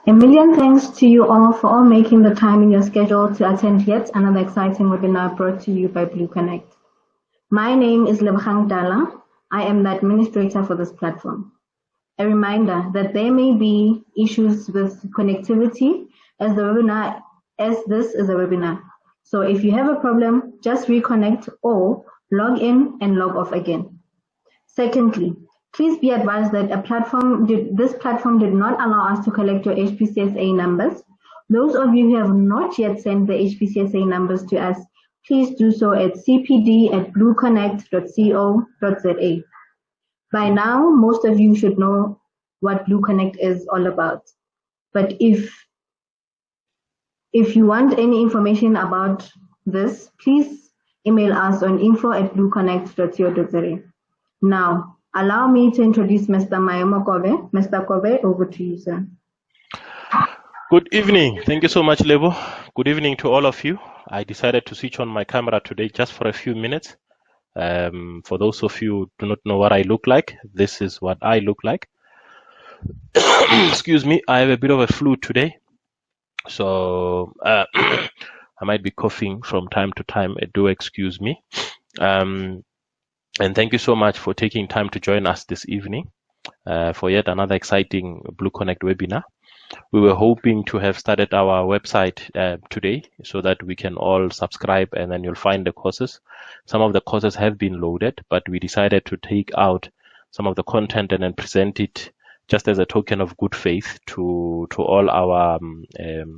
A million thanks to you all for all making the time in your schedule to attend yet another exciting webinar brought to you by Blue Connect. My name is Lebhang Dala. I am the administrator for this platform. A reminder that there may be issues with connectivity as this is a webinar. So if you have a problem, just reconnect or log in and log off again. Secondly, please be advised that this platform did not allow us to collect your HPCSA numbers. Those of you who have not yet sent the HPCSA numbers to us, please do so at cpd@blueconnect.co.za. By now, most of you should know what Blue Connect is all about. But if you want any information about this, please email us on info@blueconnect.co.za. Now, allow me to introduce Mr. Mayemo Kobe. Mr. Kobe, over to you, sir. Good evening. Thank you so much, Lebo. Good evening to all of you. I decided to switch on my camera today just for a few minutes. For those of you who do not know what I look like, this is what I look like. Excuse me, I have a bit of a flu today. So I might be coughing from time to time. Do excuse me. And thank you so much for taking time to join us this evening for yet another exciting Blue Connect webinar. We were hoping to have started our website today so that we can all subscribe and then you'll find the courses. Some of the courses have been loaded, but we decided to take out some of the content and then present it just as a token of good faith to all our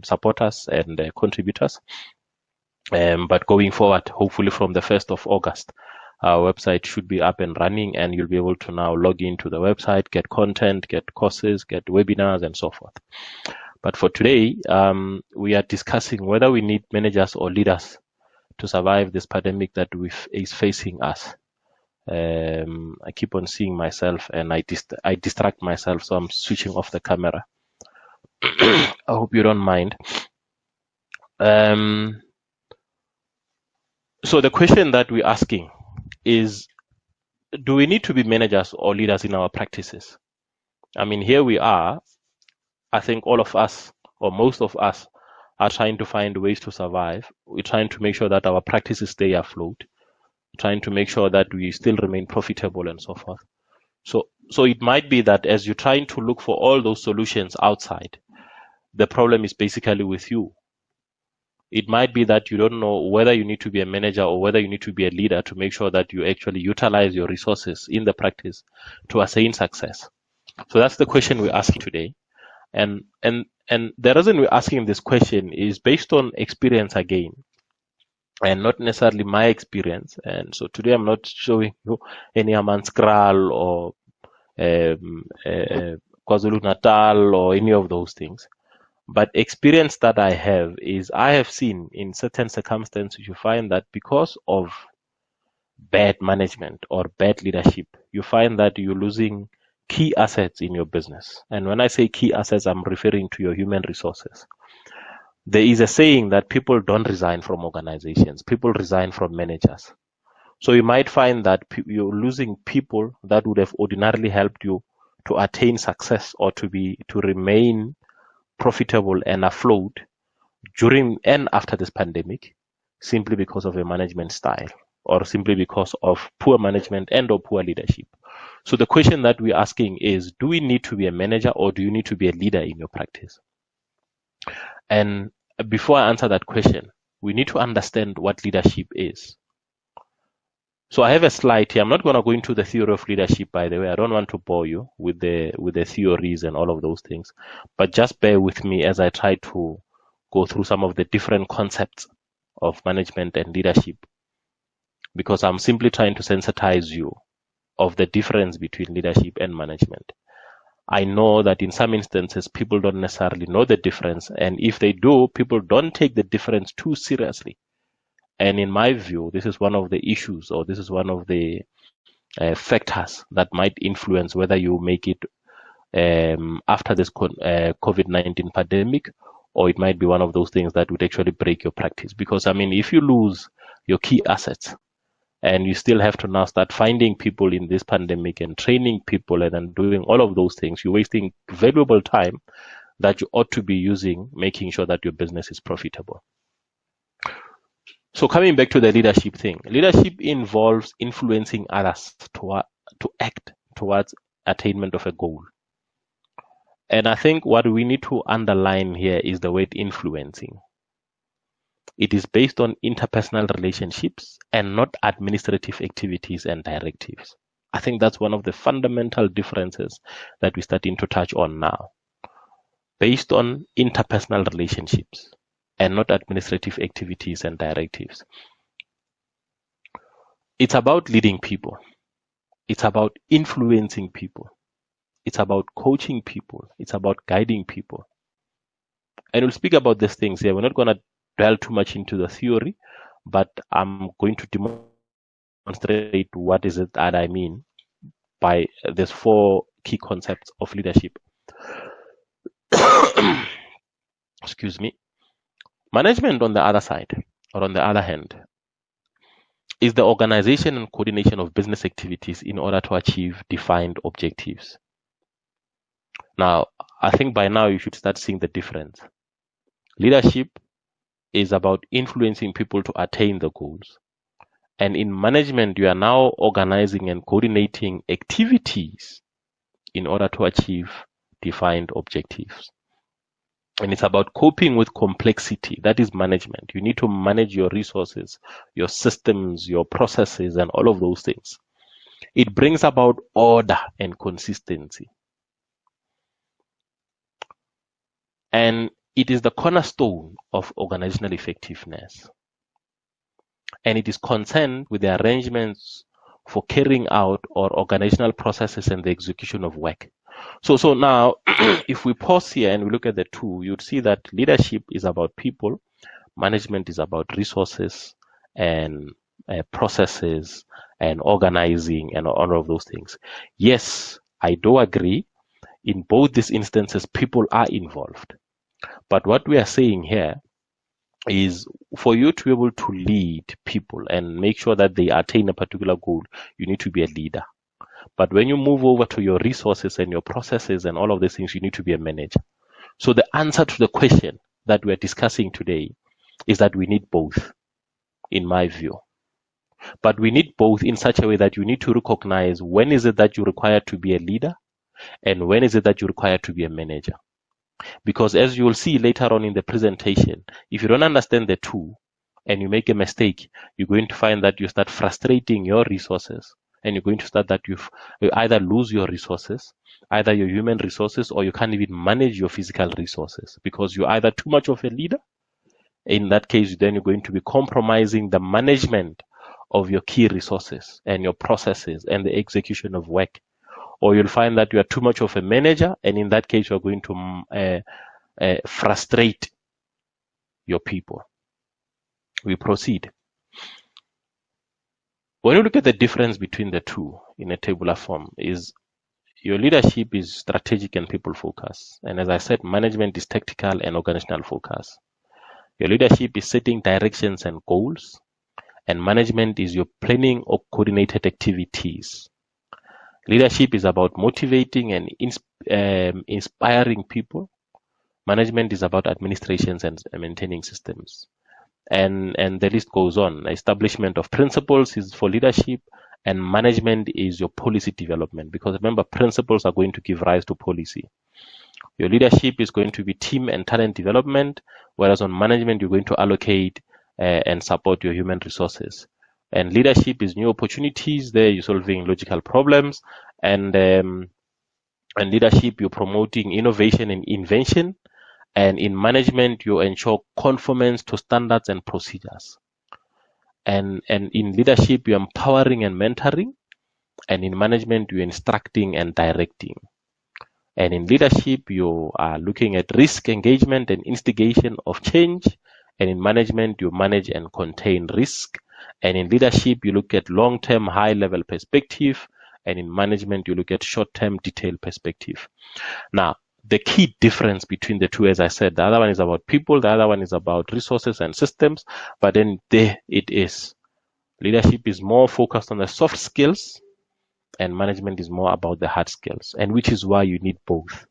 supporters and contributors. But going forward, hopefully from the 1st of August, our website should be up and running and you'll be able to now log into the website, get content, get courses, get webinars and so forth. But for today, we are discussing whether we need managers or leaders to survive this pandemic that is facing us. I keep on seeing myself and I distract myself, so I'm switching off the camera. I hope you don't mind. So the question that we're asking is, do we need to be managers or leaders in our practices? I mean, here we are. I think all of us, or most of us, are trying to find ways to survive. We're trying to make sure that our practices stay afloat, trying to make sure that we still remain profitable and so forth. So it might be that as you're trying to look for all those solutions outside, the problem is basically with you. It might be that you don't know whether you need to be a manager or whether you need to be a leader to make sure that you actually utilize your resources in the practice to attain success. So that's the question we're asking today. And the reason we're asking this question is based on experience again, and not necessarily my experience. And so today I'm not showing you any Amanskral or KwaZulu-Natal or any of those things. But experience that I have is I have seen in certain circumstances, you find that because of bad management or bad leadership, you find that you're losing key assets in your business. And when I say key assets, I'm referring to your human resources. There is a saying that people don't resign from organizations, people resign from managers. So you might find that you're losing people that would have ordinarily helped you to attain success or to remain profitable and afloat during and after this pandemic, simply because of a management style or simply because of poor management and or poor leadership. So the question that we're asking is, do we need to be a manager or do you need to be a leader in your practice? And before I answer that question, we need to understand what leadership is. So I have a slide here. I'm not going to go into the theory of leadership, by the way. I don't want to bore you with the theories and all of those things. But just bear with me as I try to go through some of the different concepts of management and leadership, because I'm simply trying to sensitize you of the difference between leadership and management. I know that in some instances, people don't necessarily know the difference. And if they do, people don't take the difference too seriously. And in my view, this is one of the issues, or this is one of the factors that might influence whether you make it after this COVID-19 pandemic, or it might be one of those things that would actually break your practice. Because, I mean, if you lose your key assets and you still have to now start finding people in this pandemic and training people and then doing all of those things, you're wasting valuable time that you ought to be using, making sure that your business is profitable. So coming back to the leadership thing, leadership involves influencing others to act towards attainment of a goal. And I think what we need to underline here is the word influencing. It is based on interpersonal relationships and not administrative activities and directives. I think that's one of the fundamental differences that we're starting to touch on now. Based on interpersonal relationships and not administrative activities and directives. It's about leading people. It's about influencing people. It's about coaching people. It's about guiding people. And we'll speak about these things here. We're not going to dwell too much into the theory, but I'm going to demonstrate what is it that I mean by these 4 key concepts of leadership. Excuse me. Management, on the other side, or on the other hand, is the organization and coordination of business activities in order to achieve defined objectives. Now, I think by now you should start seeing the difference. Leadership is about influencing people to attain the goals. And in management, you are now organizing and coordinating activities in order to achieve defined objectives. And it's about coping with complexity. That is management. You need to manage your resources, your systems, your processes, and all of those things. It brings about order and consistency. And it is the cornerstone of organizational effectiveness. And it is concerned with the arrangements for carrying out or organizational processes and the execution of work. So now, if we pause here and we look at the two, you'd see that leadership is about people, management is about resources and processes and organizing and all of those things. Yes, I do agree. In both these instances, people are involved. But what we are saying here is for you to be able to lead people and make sure that they attain a particular goal, you need to be a leader. But when you move over to your resources and your processes and all of these things, you need to be a manager. So the answer to the question that we're discussing today is that we need both, in my view. But we need both in such a way that you need to recognize when is it that you require to be a leader and when is it that you require to be a manager. Because as you will see later on in the presentation, if you don't understand the two and you make a mistake, you're going to find that you start frustrating your resources and you're going to start that you either lose your resources, either your human resources, or you can't even manage your physical resources because you're either too much of a leader. In that case, then you're going to be compromising the management of your key resources and your processes and the execution of work. Or you'll find that you are too much of a manager, and in that case, you're going to frustrate your people. We proceed. When you look at the difference between the two in a tabular form, is your leadership is strategic and people focus. And as I said, management is tactical and organizational focus. Your leadership is setting directions and goals, and management is your planning or coordinated activities. Leadership is about motivating and inspiring people. Management is about administrations and maintaining systems. And the list goes on. Establishment of principles is for leadership, and management is your policy development. Because remember, principles are going to give rise to policy. Your leadership is going to be team and talent development, whereas on management, you're going to allocate and support your human resources. And leadership is new opportunities. There you're solving logical problems. And leadership, you're promoting innovation and invention. And in management, you ensure conformance to standards and procedures. And in leadership, you're empowering and mentoring. And in management, you're instructing and directing. And in leadership, you are looking at risk engagement and instigation of change. And in management, you manage and contain risk. And in leadership, you look at long-term, high-level perspective. And in management, you look at short-term, detailed perspective. Now, the key difference between the two, as I said, the other one is about people, the other one is about resources and systems. But then there it is. Leadership is more focused on the soft skills, and management is more about the hard skills, and which is why you need both.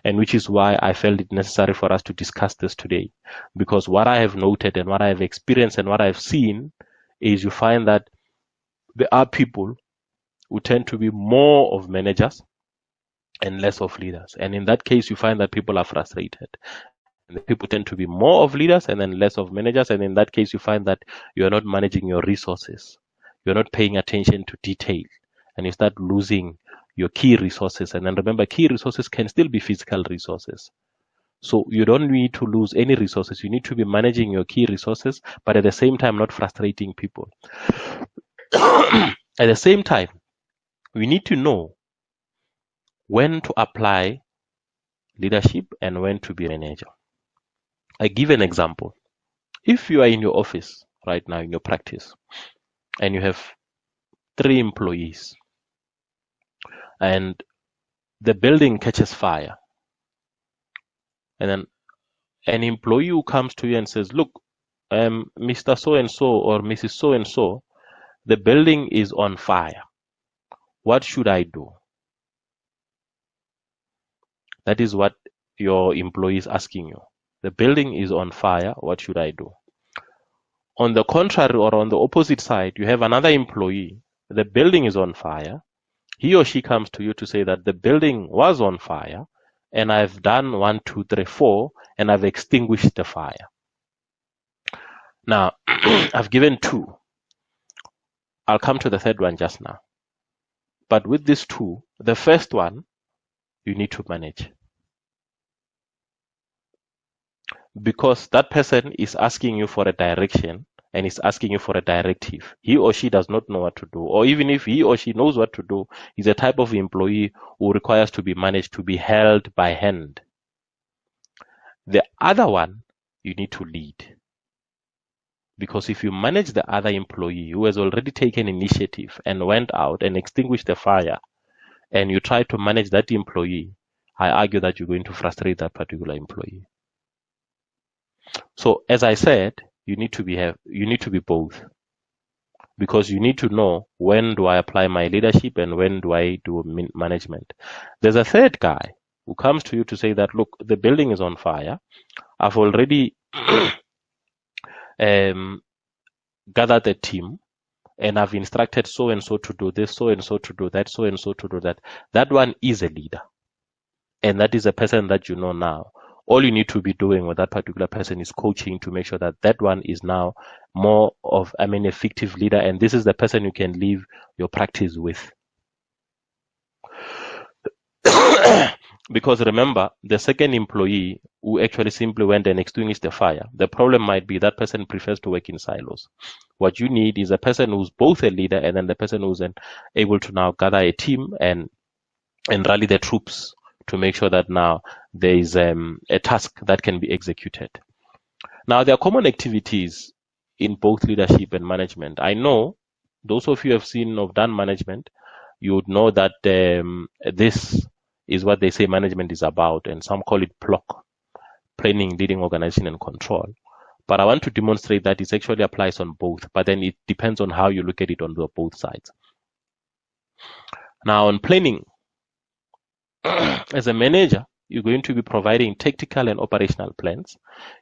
And which is why I felt it necessary for us to discuss this today. Because what I have noted and what I have experienced and what I've seen is you find that there are people who tend to be more of managers and less of leaders. And in that case, you find that people are frustrated. And the people tend to be more of leaders and then less of managers. And in that case, you find that you are not managing your resources. You're not paying attention to detail. And you start losing your key resources. And then remember, key resources can still be physical resources. So you don't need to lose any resources. You need to be managing your key resources, but at the same time, not frustrating people. At the same time, we need to know when to apply leadership and when to be a manager. I give an example. If you are in your office right now, in your practice, and you have 3 employees, and the building catches fire, and then an employee who comes to you and says, look, Mr. So-and-so or Mrs. So-and-so, the building is on fire. What should I do? That is what your employee is asking you. The building is on fire. What should I do? On the contrary, or on the opposite side, you have another employee. The building is on fire. He or she comes to you to say that the building was on fire and I've done 1, 2, 3, 4 and I've extinguished the fire. Now, I've given 2. I'll come to the third one just now. But with these 2, the first one, you need to manage. Because that person is asking you for a direction and is asking you for a directive. He or she does not know what to do. Or even if he or she knows what to do, is a type of employee who requires to be managed, to be held by hand. The other one, you need to lead. Because if you manage the other employee who has already taken initiative and went out and extinguished the fire, and you try to manage that employee, I argue that you're going to frustrate that particular employee. So as I said, you need to be both, because you need to know when do I apply my leadership and when do I do management. There's a third guy who comes to you to say that, look, the building is on fire. I've already gathered a team and I've instructed so and so to do this, so and so to do that, so and so to do that. That one is a leader. And that is a person that you know now. All you need to be doing with that particular person is coaching to make sure that that one is now more of, an effective leader. And this is the person you can leave your practice with. Because remember, the second employee who actually simply went and extinguished the fire, the problem might be that person prefers to work in silos. What you need is a person who's both a leader and then the person who's able to now gather a team and rally the troops to make sure that now there is a task that can be executed. Now, there are common activities in both leadership and management. I know those of you who have seen or done management, you would know that this is what they say management is about, and some call it PLOC, planning, leading, organization, and control. But I want to demonstrate that it actually applies on both, but then it depends on how you look at it on both sides. Now, on planning, as a manager, you're going to be providing tactical and operational plans.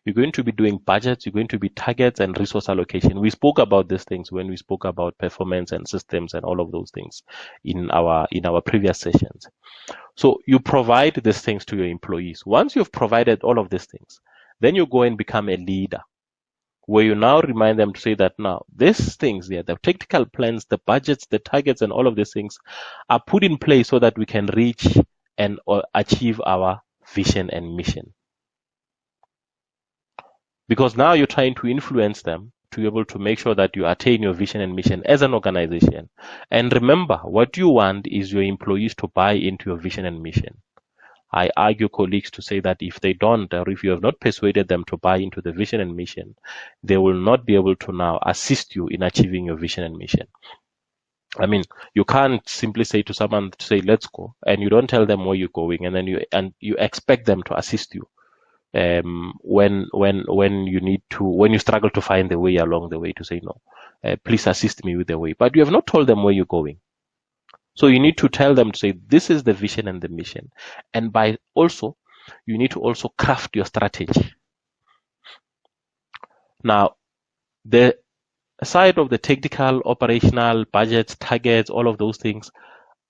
You're going to be doing budgets. You're going to be targets and resource allocation. We spoke about these things when we spoke about performance and systems and all of those things in our previous sessions. So you provide these things to your employees. Once you've provided all of these things, then you go and become a leader, where you now remind them to say that now these things there, the tactical plans, the budgets, the targets, and all of these things are put in place so that we can reach and achieve our vision and mission. Because now you're trying to influence them to be able to make sure that you attain your vision and mission as an organization. And remember, what you want is your employees to buy into your vision and mission. I argue colleagues to say that if they don't, or if you have not persuaded them to buy into the vision and mission, they will not be able to now assist you in achieving your vision and mission. I mean, you can't simply say to someone to say, let's go, and you don't tell them where you're going, and then you expect them to assist you when you struggle to find the way along the way, to say no, please assist me with the way, but you have not told them where you're going. So you need to tell them to say, this is the vision and the mission. And by also, you need to also craft your strategy. Now, the side of the technical, operational, budgets, targets, all of those things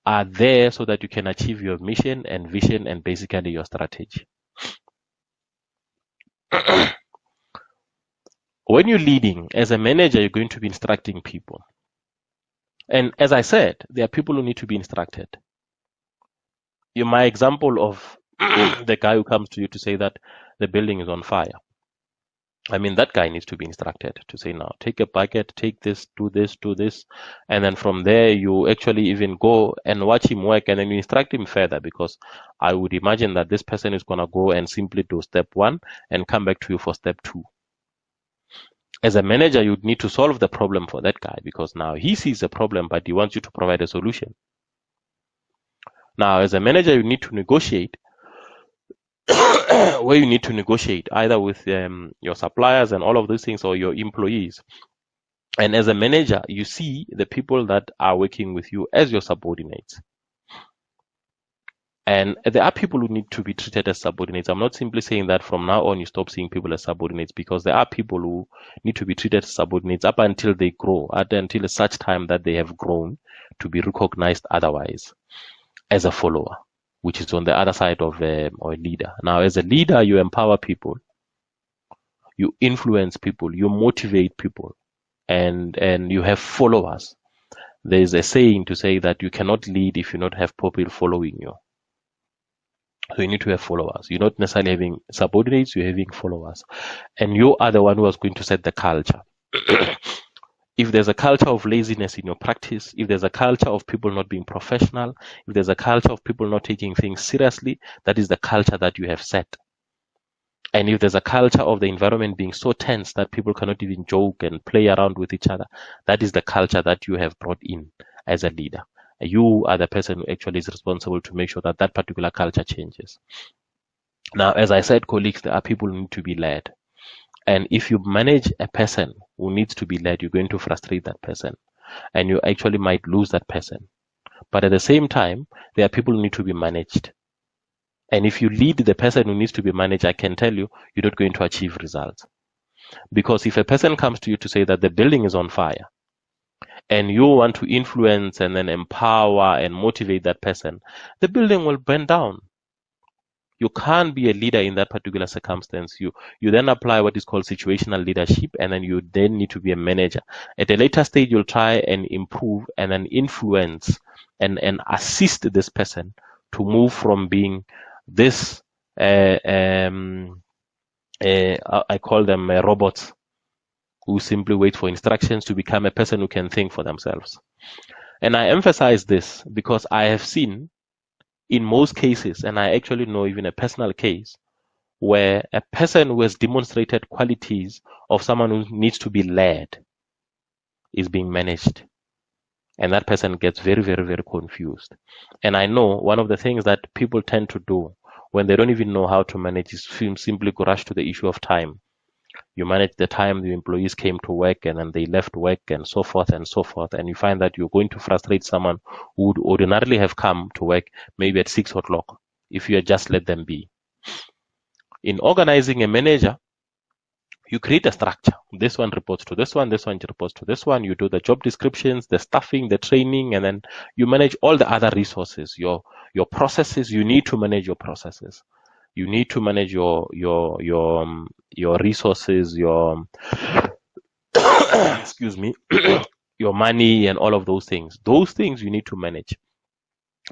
are there so that you can achieve your mission and vision and basically your strategy. When you're leading as a manager, you're going to be instructing people. And as I said, there are people who need to be instructed. My example of the guy who comes to you to say that the building is on fire. I mean, that guy needs to be instructed to say, now, take a bucket, take this, do this, do this. And then from there, you actually even go and watch him work and then you instruct him further, because I would imagine that this person is going to go and simply do step 1 and come back to you for step 2. As a manager, you'd need to solve the problem for that guy, because now he sees a problem, but he wants you to provide a solution. Now, as a manager, you need to negotiate where you need to negotiate either with your suppliers and all of those things, or your employees. And as a manager, you see the people that are working with you as your subordinates. And there are people who need to be treated as subordinates. I'm not simply saying that from now on you stop seeing people as subordinates, because there are people who need to be treated as subordinates up until they grow, until such time that they have grown to be recognized otherwise as a follower, which is on the other side of a leader. Now, as a leader, you empower people, you influence people, you motivate people, and you have followers. There is a saying to say that you cannot lead if you not have people following you. So you need to have followers. You're not necessarily having subordinates, you're having followers. And you are the one who is going to set the culture. If there's a culture of laziness in your practice, if there's a culture of people not being professional, if there's a culture of people not taking things seriously, that is the culture that you have set. And if there's a culture of the environment being so tense that people cannot even joke and play around with each other, that is the culture that you have brought in as a leader. You are the person who actually is responsible to make sure that that particular culture changes. Now, as I said, colleagues, there are people who need to be led. And if you manage a person who needs to be led, you're going to frustrate that person. And you actually might lose that person. But at the same time, there are people who need to be managed. And if you lead the person who needs to be managed, I can tell you, you're not going to achieve results. Because if a person comes to you to say that the building is on fire, and you want to influence and then empower and motivate that person, the building will burn down. You can't be a leader in that particular circumstance. You then apply what is called situational leadership, and then you then need to be a manager. At a later stage, you'll try and improve and then influence and assist this person to move from being this, I call them robots who simply wait for instructions, to become a person who can think for themselves. And I emphasize this because I have seen in most cases, and I actually know even a personal case, where a person who has demonstrated qualities of someone who needs to be led is being managed. And that person gets very, very, very confused. And I know one of the things that people tend to do when they don't even know how to manage is simply go rush to the issue of time. You manage the time the employees came to work and then they left work and so forth and so forth. And you find that you're going to frustrate someone who would ordinarily have come to work maybe at 6 o'clock if you had just let them be. In organizing a manager, you create a structure. This one reports to this one reports to this one. You do the job descriptions, the staffing, the training, and then you manage all the other resources. Your processes, you need to manage your processes. You need to manage your resources, your excuse me, your money and all of those things. Those things you need to manage.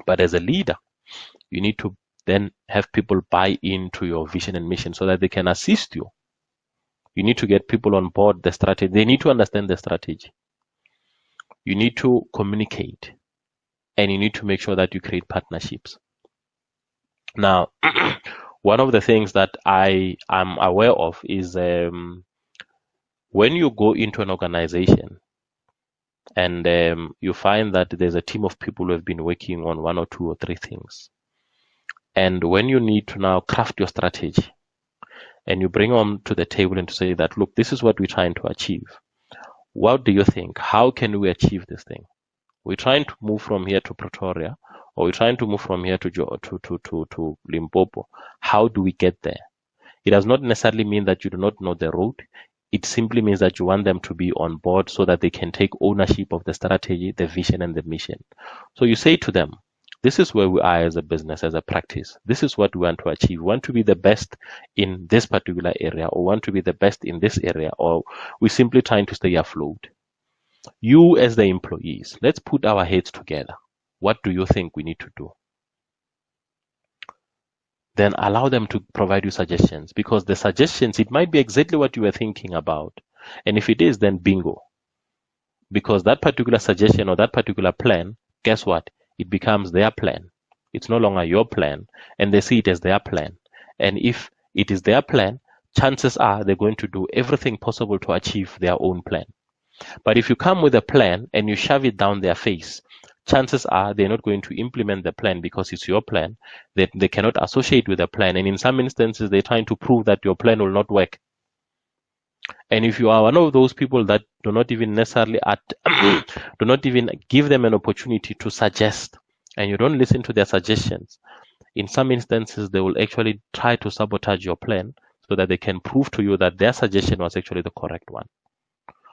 But as a leader, you need to then have people buy into your vision and mission so that they can assist you. You need to get people on board the strategy. They need to understand the strategy. You need to communicate, and you need to make sure that you create partnerships. Now, one of the things that I am aware of is when you go into an organization and you find that there's a team of people who have been working on 1 or 2 or 3 things. And when you need to now craft your strategy and you bring them to the table and to say that, look, this is what we're trying to achieve. What do you think? How can we achieve this thing? We're trying to move from here to Pretoria, or we're trying to move from here to Limpopo. How do we get there? It does not necessarily mean that you do not know the road. It simply means that you want them to be on board so that they can take ownership of the strategy, the vision, and the mission. So you say to them, this is where we are as a business, as a practice. This is what we want to achieve. We want to be the best in this particular area, or want to be the best in this area, or we're simply trying to stay afloat. You as the employees, let's put our heads together. What do you think we need to do? Then allow them to provide you suggestions, because the suggestions, it might be exactly what you were thinking about. And if it is, then bingo. Because that particular suggestion or that particular plan, guess what? It becomes their plan. It's no longer your plan, and they see it as their plan. And if it is their plan, chances are they're going to do everything possible to achieve their own plan. But if you come with a plan and you shove it down their face, chances are they're not going to implement the plan because it's your plan. They cannot associate with the plan. And in some instances, they're trying to prove that your plan will not work. And if you are one of those people that do not even necessarily do not even give them an opportunity to suggest, and you don't listen to their suggestions, in some instances, they will actually try to sabotage your plan so that they can prove to you that their suggestion was actually the correct one.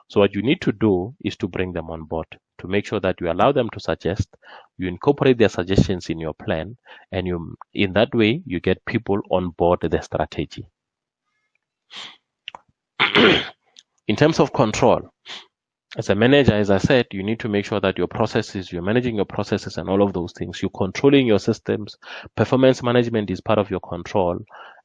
So what you need to do is to bring them on board, to make sure that you allow them to suggest, you incorporate their suggestions in your plan, and in that way, you get people on board the strategy. In terms of control, as a manager, as I said, you need to make sure that your processes, you're managing your processes and all of those things. You're controlling your systems. Performance management is part of your control.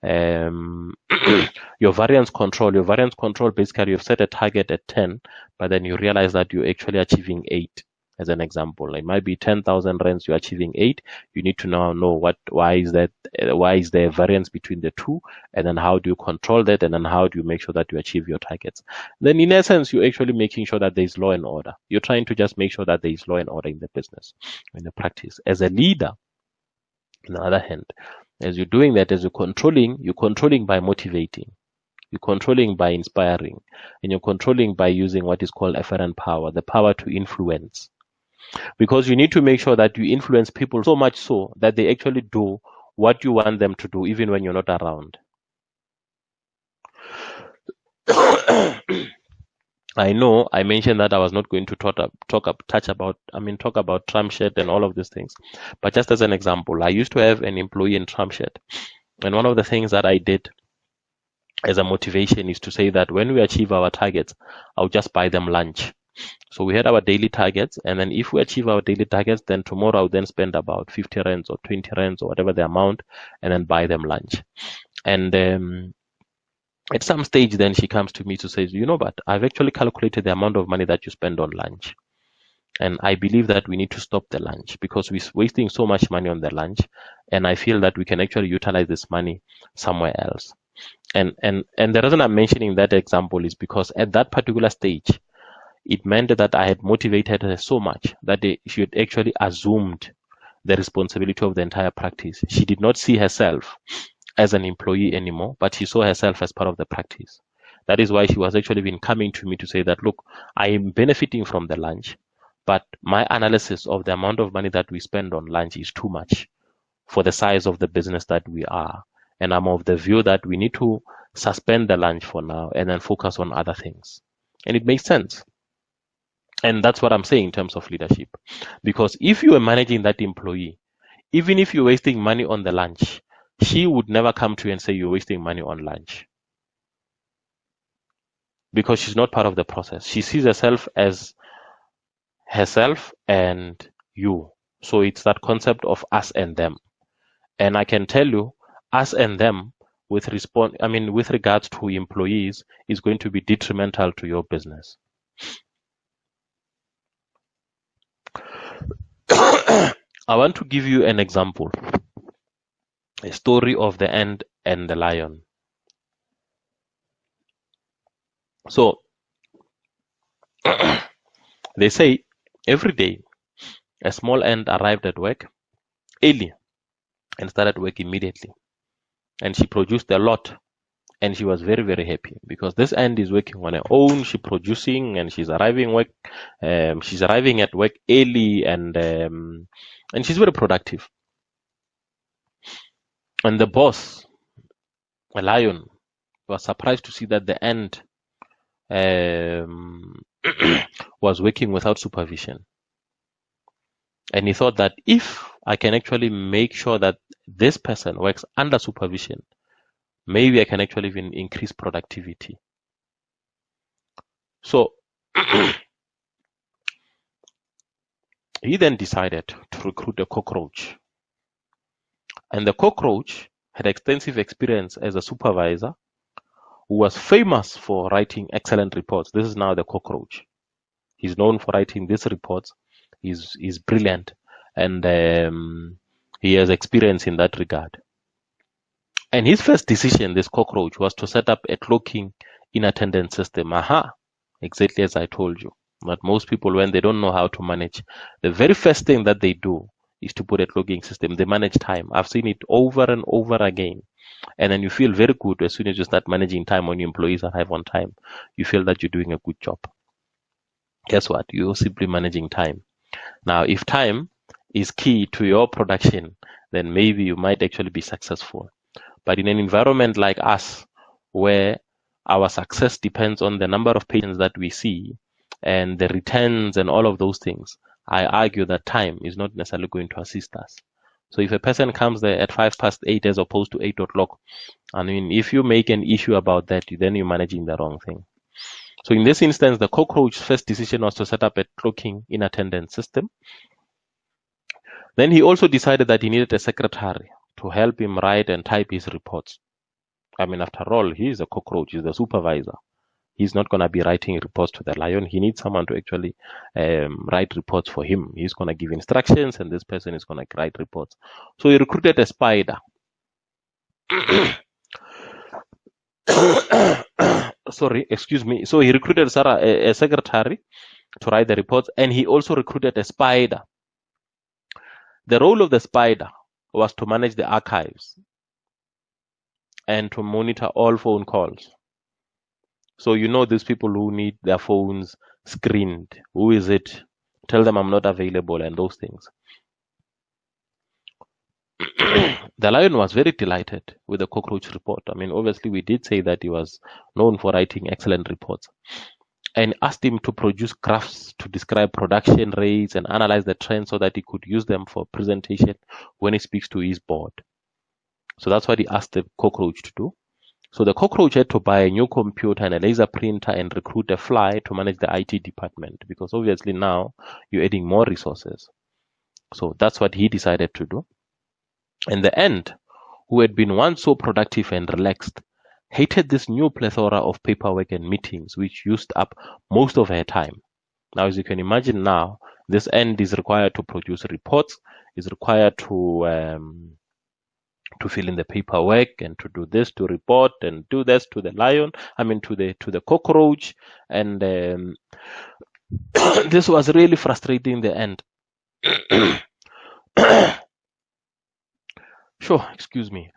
Your variance control, basically you've set a target at 10, but then you realize that you're actually achieving 8. As an example, it might be 10,000 rands, you're achieving 8. You need to now know why is there a variance between the two, and then how do you control that, and then how do you make sure that you achieve your targets. Then in essence, you're actually making sure that there's law and order. You're trying to just make sure that there's law and order in the business, in the practice. As a leader, on the other hand, as you're doing that, as you're controlling by motivating. You're controlling by inspiring, and you're controlling by using what is called afferent power, the power to influence. Because you need to make sure that you influence people so much so that they actually do what you want them to do, even when you're not around. I know I mentioned that I was not going to talk about Tramshed and all of these things, but just as an example, I used to have an employee in Tramshed, and one of the things that I did as a motivation is to say that when we achieve our targets, I'll just buy them lunch. So we had our daily targets, and then if we achieve our daily targets, then tomorrow I'll then spend about 50 rands or 20 rands or whatever the amount, and then buy them lunch. And at some stage, then she comes to me to say, but I've actually calculated the amount of money that you spend on lunch. And I believe that we need to stop the lunch because we're wasting so much money on the lunch. And I feel that we can actually utilize this money somewhere else. And the reason I'm mentioning that example is because at that particular stage, it meant that I had motivated her so much that she had actually assumed the responsibility of the entire practice. She did not see herself as an employee anymore, but she saw herself as part of the practice. That is why she was actually been coming to me to say that, look, I am benefiting from the lunch, but my analysis of the amount of money that we spend on lunch is too much for the size of the business that we are. And I'm of the view that we need to suspend the lunch for now and then focus on other things. And it makes sense. And that's what I'm saying in terms of leadership. Because if you are managing that employee, even if you're wasting money on the lunch, she would never come to you and say you're wasting money on lunch. Because she's not part of the process. She sees herself as herself and you. So it's that concept of us and them. And I can tell you, us and them with regards to employees is going to be detrimental to your business. I want to give you an example, a story of the ant and the lion. So, they say every day a small ant arrived at work early and started work immediately. And she produced a lot. And she was very, very happy because this end is working on her own. She's producing and she's arriving at work early, and she's very productive. And the boss, a lion, was surprised to see that the end was working without supervision. And he thought that if I can actually make sure that this person works under supervision, maybe I can actually even increase productivity. So he then decided to recruit a cockroach. And the cockroach had extensive experience as a supervisor who was famous for writing excellent reports. This is now the cockroach. He's known for writing these reports. He's brilliant, and he has experience in that regard. And his first decision, this cockroach, was to set up a clocking in attendance system. Exactly as I told you. But most people, when they don't know how to manage, the very first thing that they do is to put a clocking system. They manage time. I've seen it over and over again. And then you feel very good as soon as you start managing time when your employees arrive on time. You feel that you're doing a good job. Guess what? You're simply managing time. Now, if time is key to your production, then maybe you might actually be successful. But in an environment like us, where our success depends on the number of patients that we see and the returns and all of those things, I argue that time is not necessarily going to assist us. So if a person comes there at 8:05 as opposed to 8 o'clock, I mean, if you make an issue about that, then you're managing the wrong thing. So in this instance, the cockroach's first decision was to set up a clocking in attendance system. Then he also decided that he needed a secretary to help him write and type his reports. I mean, after all, he's a cockroach, he's the supervisor. He's not going to be writing reports to the lion. He needs someone to actually write reports for him. He's going to give instructions, and this person is going to write reports. So he recruited a spider. Sorry, excuse me. So he recruited a secretary to write the reports, and he also recruited a spider. The role of the spider was to manage the archives and to monitor all phone calls. So you know these people who need their phones screened. Who is it? Tell them I'm not available and those things. The lion was very delighted with the cockroach report. I mean, obviously we did say that he was known for writing excellent reports, and asked him to produce graphs to describe production rates and analyze the trends so that he could use them for presentation when he speaks to his board. So that's what he asked the cockroach to do. So the cockroach had to buy a new computer and a laser printer and recruit a fly to manage the IT department, because obviously now you're adding more resources. So that's what he decided to do. And the ant, who had been once so productive and relaxed, hated this new plethora of paperwork and meetings, which used up most of her time. Now, as you can imagine now, this ant is required to produce reports, is required to fill in the paperwork and to do this, to report and do this to the lion, to the cockroach. And this was really frustrating the ant. Sure, excuse me.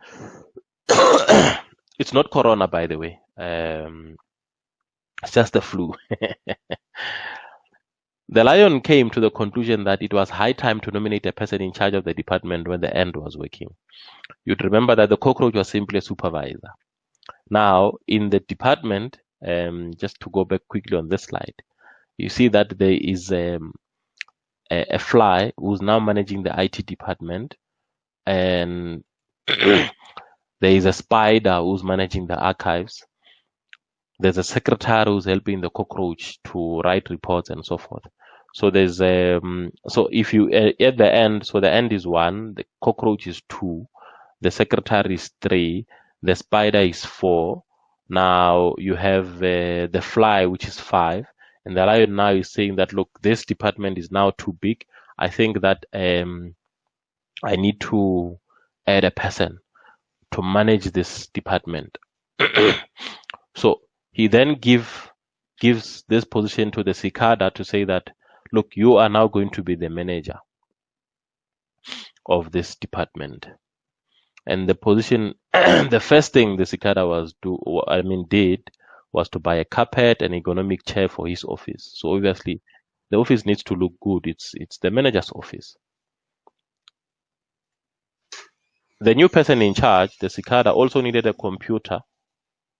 It's not corona, by the way. It's just the flu. The lion came to the conclusion that it was high time to nominate a person in charge of the department when the ant was working. You'd remember that the cockroach was simply a supervisor. Now, in the department, just to go back quickly on this slide, you see that there is a fly who's now managing the IT department, and there is a spider who's managing the archives. There's a secretary who's helping the cockroach to write reports and so forth. So there's so if you at the end, so the end is 1, the cockroach is 2, the secretary is 3, the spider is 4. Now you have the fly, which is 5, and the lion now is saying that, look, this department is now too big. I think that I need to add a person to manage this department. So he then gives this position to the cicada to say that, look, you are now going to be the manager of this department. And the position, the first thing the cicada did was to buy a carpet and ergonomic chair for his office. So obviously, the office needs to look good. It's the manager's office. The new person in charge, the cicada, also needed a computer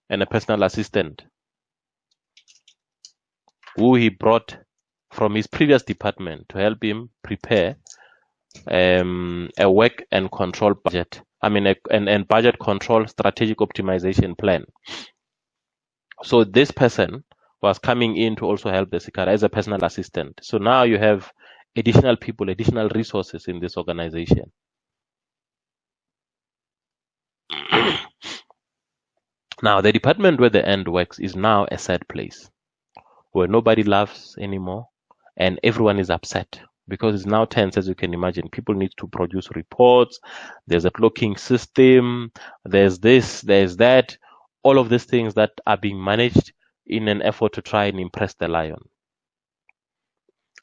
and a personal assistant who he brought from his previous department to help him prepare a work and control budget. And budget control strategic optimization plan. So this person was coming in to also help the cicada as a personal assistant. So now you have additional people, additional resources in this organization. Now the department where the end works is now a sad place where nobody laughs anymore and everyone is upset because it's now tense, as you can imagine. People need to produce reports. There's a clocking system. There's this, there's that. All of these things that are being managed in an effort to try and impress the lion.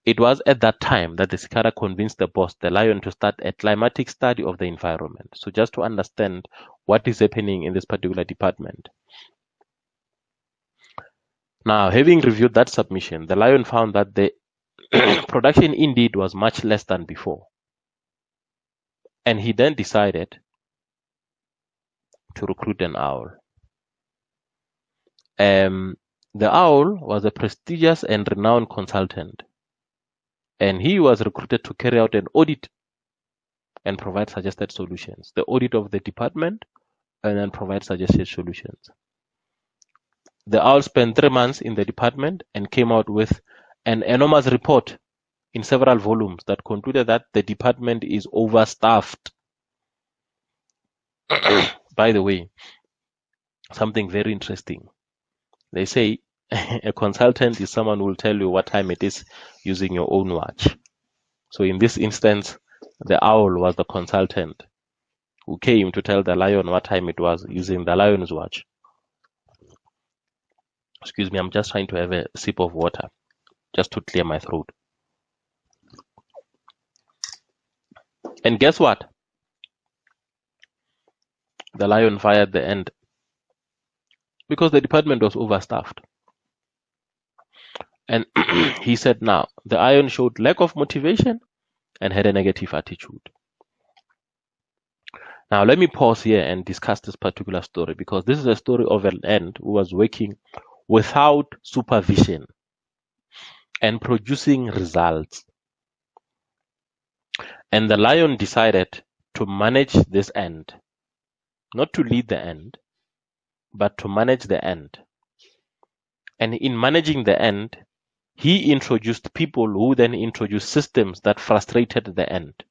It was at that time that the cicada convinced the boss, the lion, to start a climatic study of the environment. So just to understand what is happening in this particular department. Now, having reviewed that submission, the lion found that the production indeed was much less than before. And he then decided to recruit an owl. The owl was a prestigious and renowned consultant, and he was recruited to carry out an audit and provide suggested solutions. The audit of the department and then provide suggested solutions. The owl spent 3 months in the department and came out with an enormous report in several volumes that concluded that the department is overstaffed. By the way, something very interesting. They say a consultant is someone who will tell you what time it is using your own watch. So in this instance, the owl was the consultant who came to tell the lion what time it was using the lion's watch. Excuse me, I'm just trying to have a sip of water just to clear my throat. And guess what? The lion fired the end because the department was overstaffed. And he said now, the lion showed lack of motivation and had a negative attitude. Now let me pause here and discuss this particular story because this is a story of an ant who was working without supervision and producing results. And the lion decided to manage this ant, not to lead the ant, but to manage the ant. And in managing the ant, he introduced people who then introduced systems that frustrated the ant.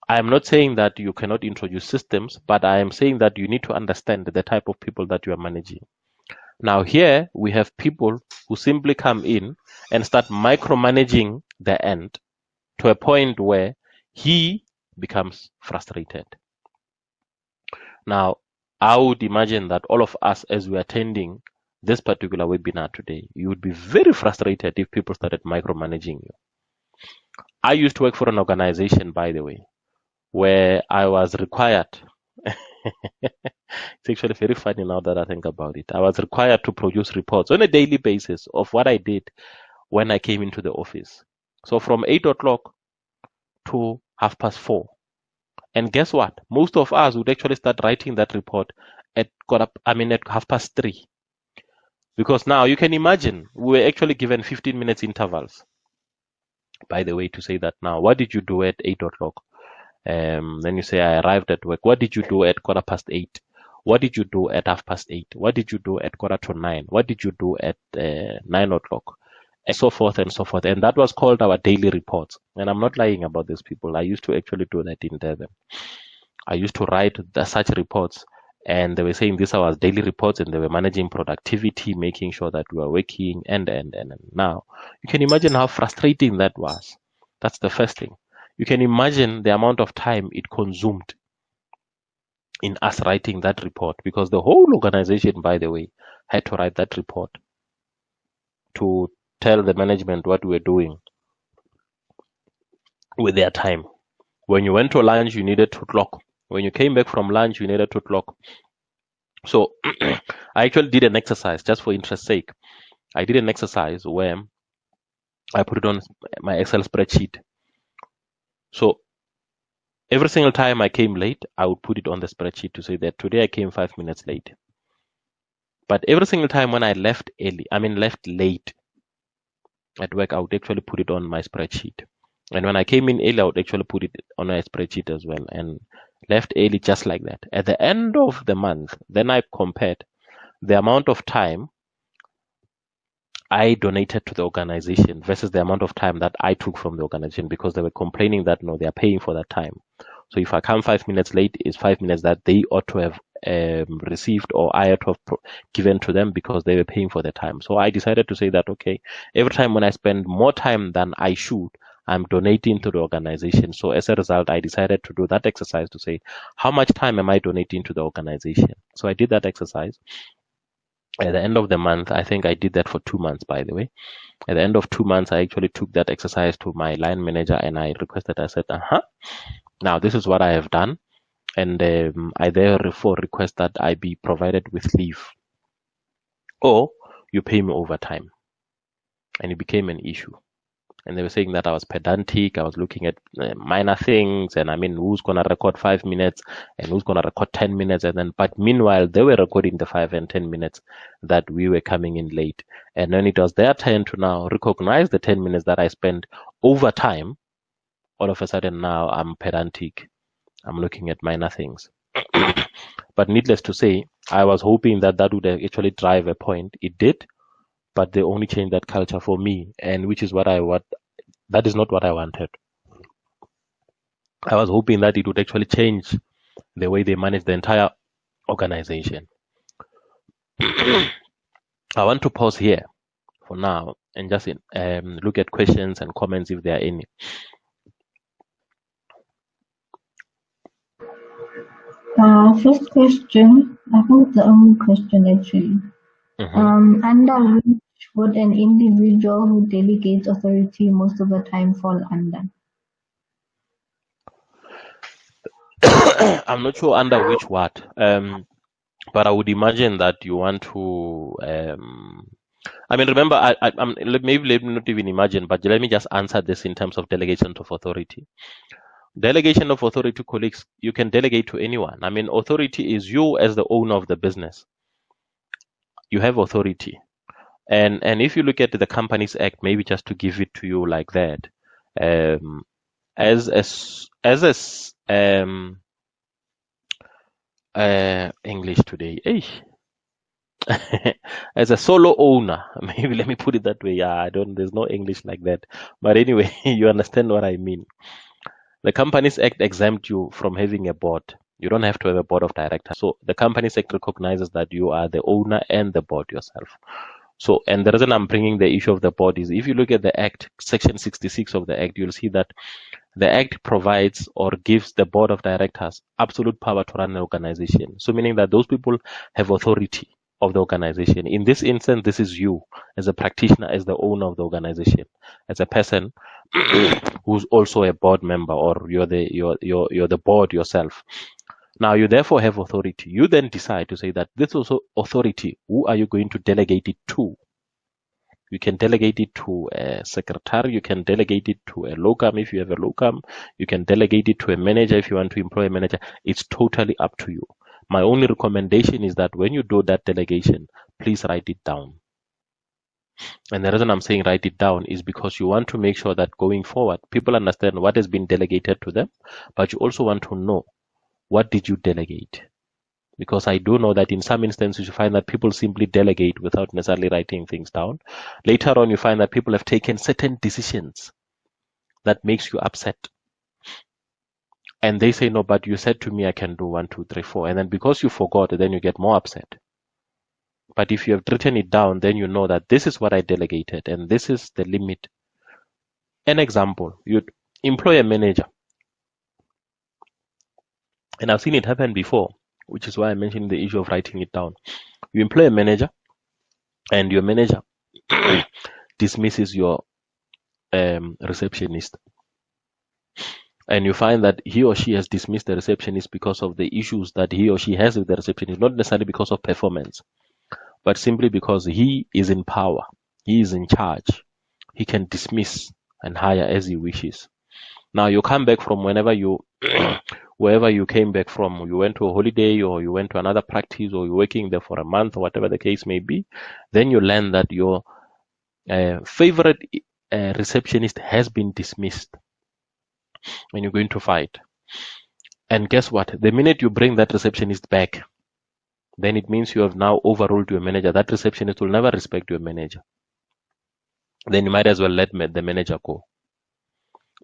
I am not saying that you cannot introduce systems, but I am saying that you need to understand the type of people that you are managing. Now here we have people who simply come in and start micromanaging the ant to a point where he becomes frustrated. Now, I would imagine that all of us, as we are attending this particular webinar today, you would be very frustrated if people started micromanaging you. I used to work for an organization, by the way, where I was required it's actually very funny now that I think about it. I was required to produce reports on a daily basis of what I did when I came into the office. So from 8 o'clock to 4:30. And guess what? Most of us would actually start writing that report at 3:30. Because now you can imagine we were actually given 15 minutes intervals. By the way, to say that now, what did you do at 8 o'clock? Then you say, I arrived at work. What did you do at 8:15? What did you do at 8:30? What did you do at 9:15? What did you do at 9 o'clock? And so forth and so forth. And that was called our daily reports. And I'm not lying about these people. I used to actually do that in Durban. I used to write such reports. And they were saying these are our daily reports, and they were managing productivity, making sure that we were working, and now you can imagine how frustrating that was. That's the first thing. You can imagine the amount of time it consumed in us writing that report, because the whole organization, by the way, had to write that report to tell the management what we were doing with their time. When you went to lunch, you needed to clock When you came back from lunch, you needed to clock. So I actually did an exercise just for interest sake. I did an exercise where I put it on my Excel spreadsheet. So every single time I came late, I would put it on the spreadsheet to say that today I came 5 minutes late. But every single time when I left late at work, I would actually put it on my spreadsheet. And when I came in early, I would actually put it on my spreadsheet as well, and left early just like that. At the end of the month, then I compared the amount of time I donated to the organization versus the amount of time that I took from the organization, because they were complaining that no, they are paying for that time. So if I come 5 minutes late, it's 5 minutes that they ought to have received, or I ought to have given to them, because they were paying for the time. So I decided to say that, okay, every time when I spend more time than I should, I'm donating to the organization. So as a result, I decided to do that exercise to say, how much time am I donating to the organization? So I did that exercise. At the end of the month, I think I did that for 2 months, by the way. At the end of 2 months, I actually took that exercise to my line manager, and I requested, I said, now this is what I have done. And I therefore request that I be provided with leave, or you pay me overtime. And it became an issue. And they were saying that I was pedantic. I was looking at minor things, and I mean, who's gonna record 5 minutes and who's gonna record 10 minutes, and then, but meanwhile, they were recording the 5 and 10 minutes that we were coming in late. And when it was their turn to now recognize the 10 minutes that I spent overtime, all of a sudden now I'm pedantic. I'm looking at minor things. But needless to say, I was hoping that that would actually drive a point. It did, but they only changed that culture for me, and which is what I want. That is not what I wanted. I was hoping that it would actually change the way they manage the entire organization. I want to pause here for now and just look at questions and comments if there are any. First question, I think the only question actually. Under which would an individual who delegates authority most of the time fall under? I'm not sure under which what, but I would imagine that you want to. I mean, remember, maybe let me not even imagine, but let me just answer this in terms of delegation of authority. Delegation of authority, colleagues, you can delegate to anyone. I mean, authority is you as the owner of the business. You have authority. And if you look at the Companies Act, maybe just to give it to you like that, English today, as a solo owner, maybe let me put it that way. Yeah, there's no English like that. But anyway, you understand what I mean. The Companies Act exempts you from having a board. You don't have to have a board of directors. So the Companies Act recognizes that you are the owner and the board yourself. So, and the reason I'm bringing the issue of the board is, if you look at the Act, Section 66 of the Act, you'll see that the Act provides or gives the board of directors absolute power to run an organization. So meaning that those people have authority of the organization. In this instance, this is you as a practitioner, as the owner of the organization, as a person who's also a board member, or you're the board yourself. Now you therefore have authority. You then decide to say that this also authority, who are you going to delegate it to? You can delegate it to a secretary. You can delegate it to a locum if you have a locum. You can delegate it to a manager if you want to employ a manager. It's totally up to you. My only recommendation is that when you do that delegation, please write it down. And the reason I'm saying write it down is because you want to make sure that going forward, people understand what has been delegated to them, but you also want to know, what did you delegate? Because I do know that in some instances you find that people simply delegate without necessarily writing things down. Later on, you find that people have taken certain decisions that makes you upset. And they say, no, but you said to me I can do 1, 2, 3, 4. And then because you forgot, then you get more upset. But if you have written it down, then you know that this is what I delegated and this is the limit. An example, you'd employ a manager. And I've seen it happen before, which is why I mentioned the issue of writing it down. You employ a manager, and your manager dismisses your receptionist. and you find that he or she has dismissed the receptionist because of the issues that he or she has with the receptionist, not necessarily because of performance, but simply because he is in power, he is in charge, he can dismiss and hire as he wishes. Now you come back from wherever you came back from, you went to a holiday or you went to another practice or you're working there for a month or whatever the case may be, then you learn that your favorite receptionist has been dismissed and you're going to fight. And guess what? The minute you bring that receptionist back, then it means you have now overruled your manager. That receptionist will never respect your manager. Then you might as well let the manager go.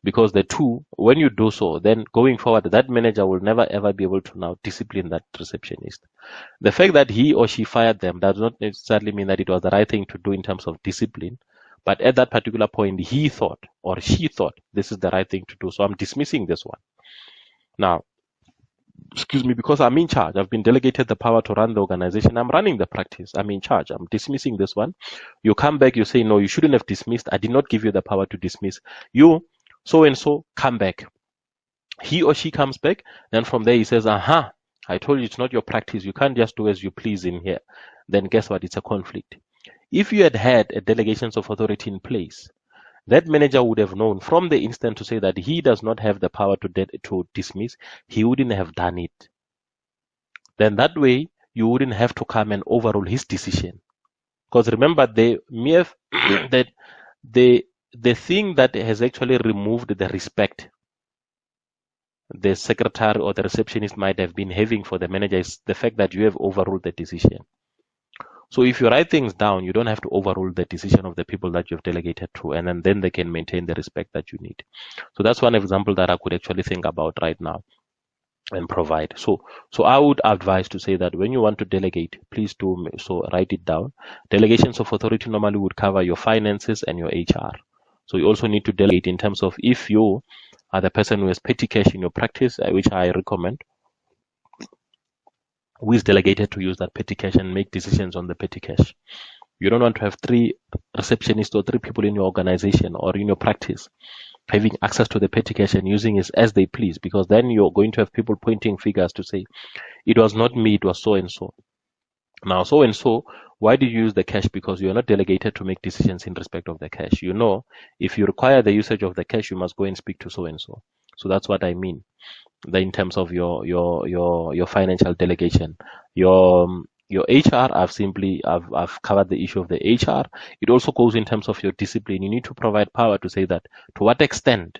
Because the two, when you do so, then going forward, that manager will never ever be able to now discipline that receptionist. The fact that he or she fired them does not necessarily mean that it was the right thing to do in terms of discipline. But at that particular point, he thought or she thought this is the right thing to do. So I'm dismissing this one. Now, excuse me, because I'm in charge. I've been delegated the power to run the organization. I'm running the practice. I'm in charge. I'm dismissing this one. You come back, you say, no, you shouldn't have dismissed. I did not give you the power to dismiss. You, so-and-so, come back. He or she comes back. Then from there he says, aha, I told you it's not your practice. You can't just do as you please in here. Then guess what? It's a conflict. If you had had a delegations of authority in place, that manager would have known from the instant to say that he does not have the power to dismiss. He wouldn't have done it. Then that way you wouldn't have to come and overrule his decision. Because remember, the mere that the thing that has actually removed the respect the secretary or the receptionist might have been having for the manager is the fact that you have overruled the decision. So if you write things down, you don't have to overrule the decision of the people that you've delegated to, and then they can maintain the respect that you need. So that's one example that I could actually think about right now and provide. So I would advise to say that when you want to delegate, please do so. Write it down. Delegations of authority normally would cover your finances and your HR. So you also need to delegate in terms of if you are the person who has petty cash in your practice, which I recommend, who is delegated to use that petty cash and make decisions on the petty cash. You don't want to have 3 receptionists or 3 people in your organization or in your practice having access to the petty cash and using it as they please, because then you're going to have people pointing fingers to say, it was not me, it was so-and-so. Now, so-and-so, why did you use the cash? Because you are not delegated to make decisions in respect of the cash. You know, if you require the usage of the cash, you must go and speak to so-and-so. So that's what I mean. In terms of your financial delegation, your HR, I've covered the issue of the HR. It also goes in terms of your discipline. You need to provide power to say that to what extent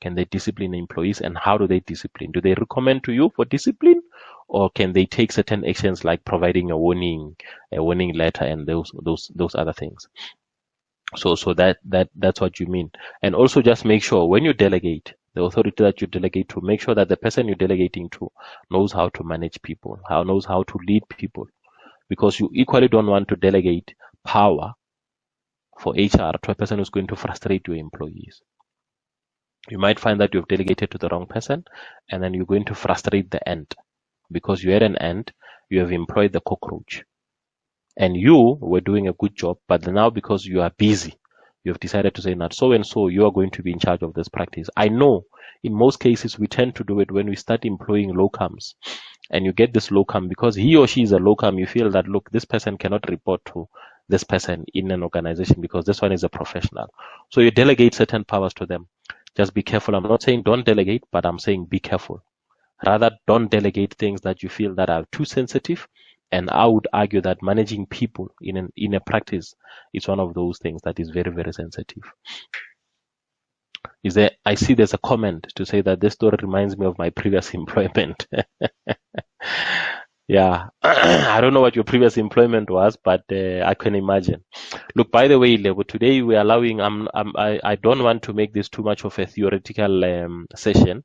can they discipline employees and how do they discipline? Do they recommend to you for discipline, or can they take certain actions like providing a warning letter and those other things? So that's what you mean. And also just make sure when you delegate, the authority that you delegate to, make sure that the person you're delegating to knows how to manage people, knows how to lead people, because you equally don't want to delegate power for HR to a person who's going to frustrate your employees. You might find that you've delegated to the wrong person, and then you're going to frustrate the ant, because you're at an ant, you have employed the cockroach, and you were doing a good job, but now because you are busy, you have decided to say that so-and-so, you are going to be in charge of this practice. I know in most cases we tend to do it when we start employing locums, and you get this locum because he or she is a locum. You feel that, look, this person cannot report to this person in an organization because this one is a professional. So you delegate certain powers to them. Just be careful. I'm not saying don't delegate, but I'm saying be careful. Rather, don't delegate things that you feel that are too sensitive. And I would argue that managing people in a practice is one of those things that is very, very sensitive. I see there's a comment to say that this story reminds me of my previous employment. Yeah, I don't know what your previous employment was, but I can imagine. Look, by the way, Lebo, today we're allowing. I don't want to make this too much of a theoretical session.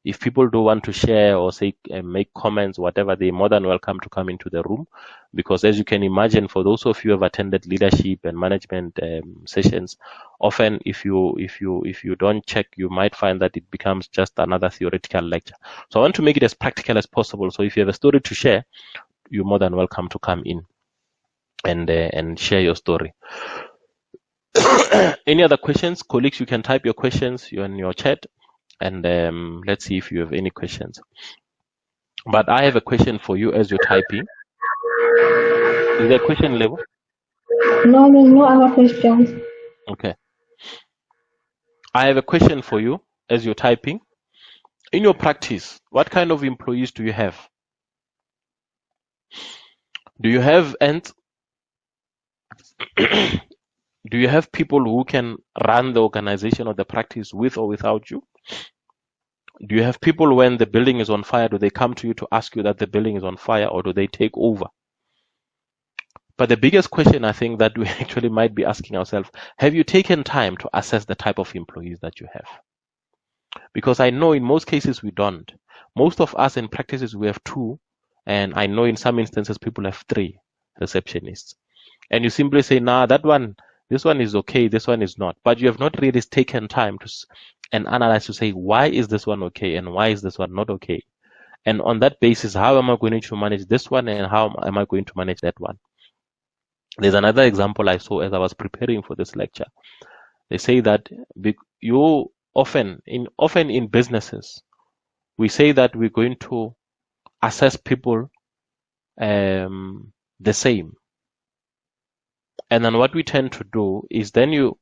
If people do want to share or say make comments, whatever, they're more than welcome to come into the room, because as you can imagine, for those of you who have attended leadership and management sessions, often if you don't check, you might find that it becomes just another theoretical lecture. So I want to make it as practical as possible. So if you have a story to share, you're more than welcome to come in and share your story. Any other questions, colleagues? You can type your questions in your chat. and let's see if you have any questions. But I have a question for you as you're typing. Is there a question, Lebo? No, there's no other questions. Okay. I have a question for you as you're typing. In your practice, what kind of employees do you have? Do you have do you have people who can run the organization or the practice with or without you? Do you have people when the building is on fire, do they come to you to ask you that the building is on fire, or do they take over? But the biggest question I think that we actually might be asking ourselves, have you taken time to assess the type of employees that you have? Because I know in most cases we don't. Most of us in practices we have 2, and I know in some instances people have 3 receptionists. And you simply say, nah, this one is okay, this one is not. But you have not really taken time to and analyze to say, why is this one okay and why is this one not okay? And on that basis, how am I going to manage this one and how am I going to manage that one? There's another example I saw as I was preparing for this lecture. They say that you often in businesses, we say that we're going to assess people the same. And then what we tend to do is then you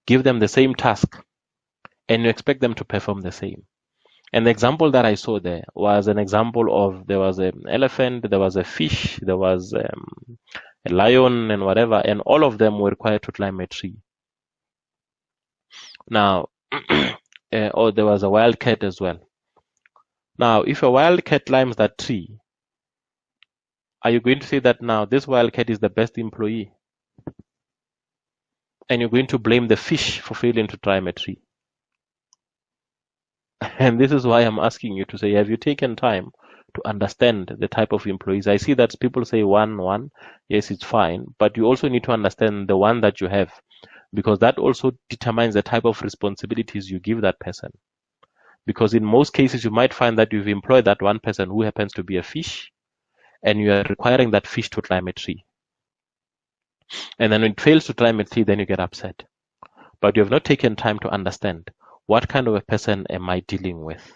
give them the same task and you expect them to perform the same. And the example that I saw there was an example of there was an elephant, there was a fish, there was a lion and whatever, and all of them were required to climb a tree. Now, or there was a wild cat as well. Now, if a wild cat climbs that tree, are you going to say that now this wild cat is the best employee? And you're going to blame the fish for failing to climb a tree? And this is why I'm asking you to say, have you taken time to understand the type of employees? I see that people say one. Yes, it's fine. But you also need to understand the one that you have, because that also determines the type of responsibilities you give that person. Because in most cases, you might find that you've employed that one person who happens to be a fish, and you are requiring that fish to climb a tree. And then when it fails to climb a tree, then you get upset. But you have not taken time to understand, what kind of a person am I dealing with?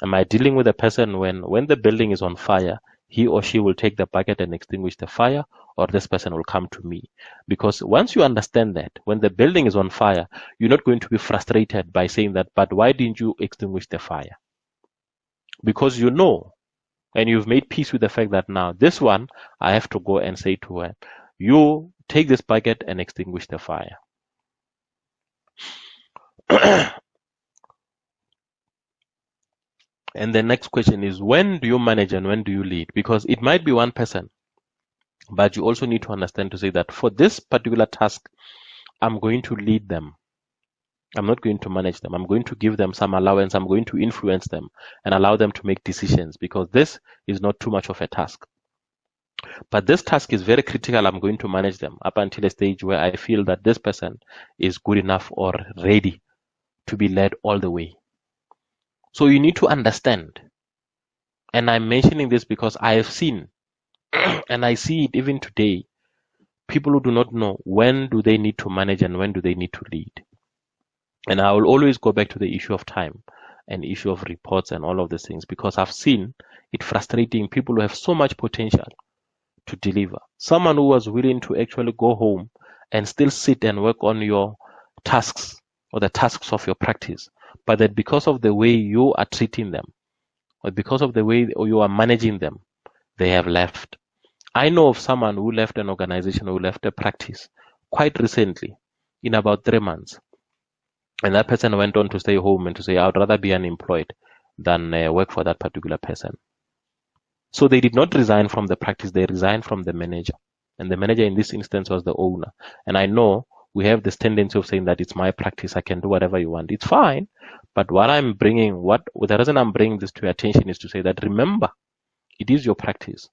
Am I dealing with a person when the building is on fire, he or she will take the bucket and extinguish the fire, or this person will come to me? Because once you understand that, when the building is on fire, you're not going to be frustrated by saying that, but why didn't you extinguish the fire? Because you know, and you've made peace with the fact that now this one, I have to go and say to her, you take this bucket and extinguish the fire. And the next question is, when do you manage and when do you lead? Because it might be one person, but you also need to understand to say that for this particular task, I'm going to lead them. I'm not going to manage them. I'm going to give them some allowance. I'm going to influence them and allow them to make decisions, because this is not too much of a task. But this task is very critical. I'm going to manage them up until a stage where I feel that this person is good enough or ready to be led all the way. So you need to understand. And I'm mentioning this because I have seen, and I see it even today, people who do not know when do they need to manage and when do they need to lead. And I will always go back to the issue of time and issue of reports and all of these things, because I've seen it frustrating people who have so much potential to deliver. Someone who was willing to actually go home and still sit and work on your tasks or the tasks of your practice, but that because of the way you are treating them or because of the way you are managing them, they have left. I know of someone who left an organization, who left a practice quite recently, in about 3 months. And that person went on to stay home and to say, I would rather be unemployed than work for that particular person. So they did not resign from the practice, they resigned from the manager. And the manager in this instance was the owner. And I know we have this tendency of saying that it's my practice, I can do whatever you want. It's fine. But what I'm bringing, the reason I'm bringing this to your attention is to say that, remember, it is your practice.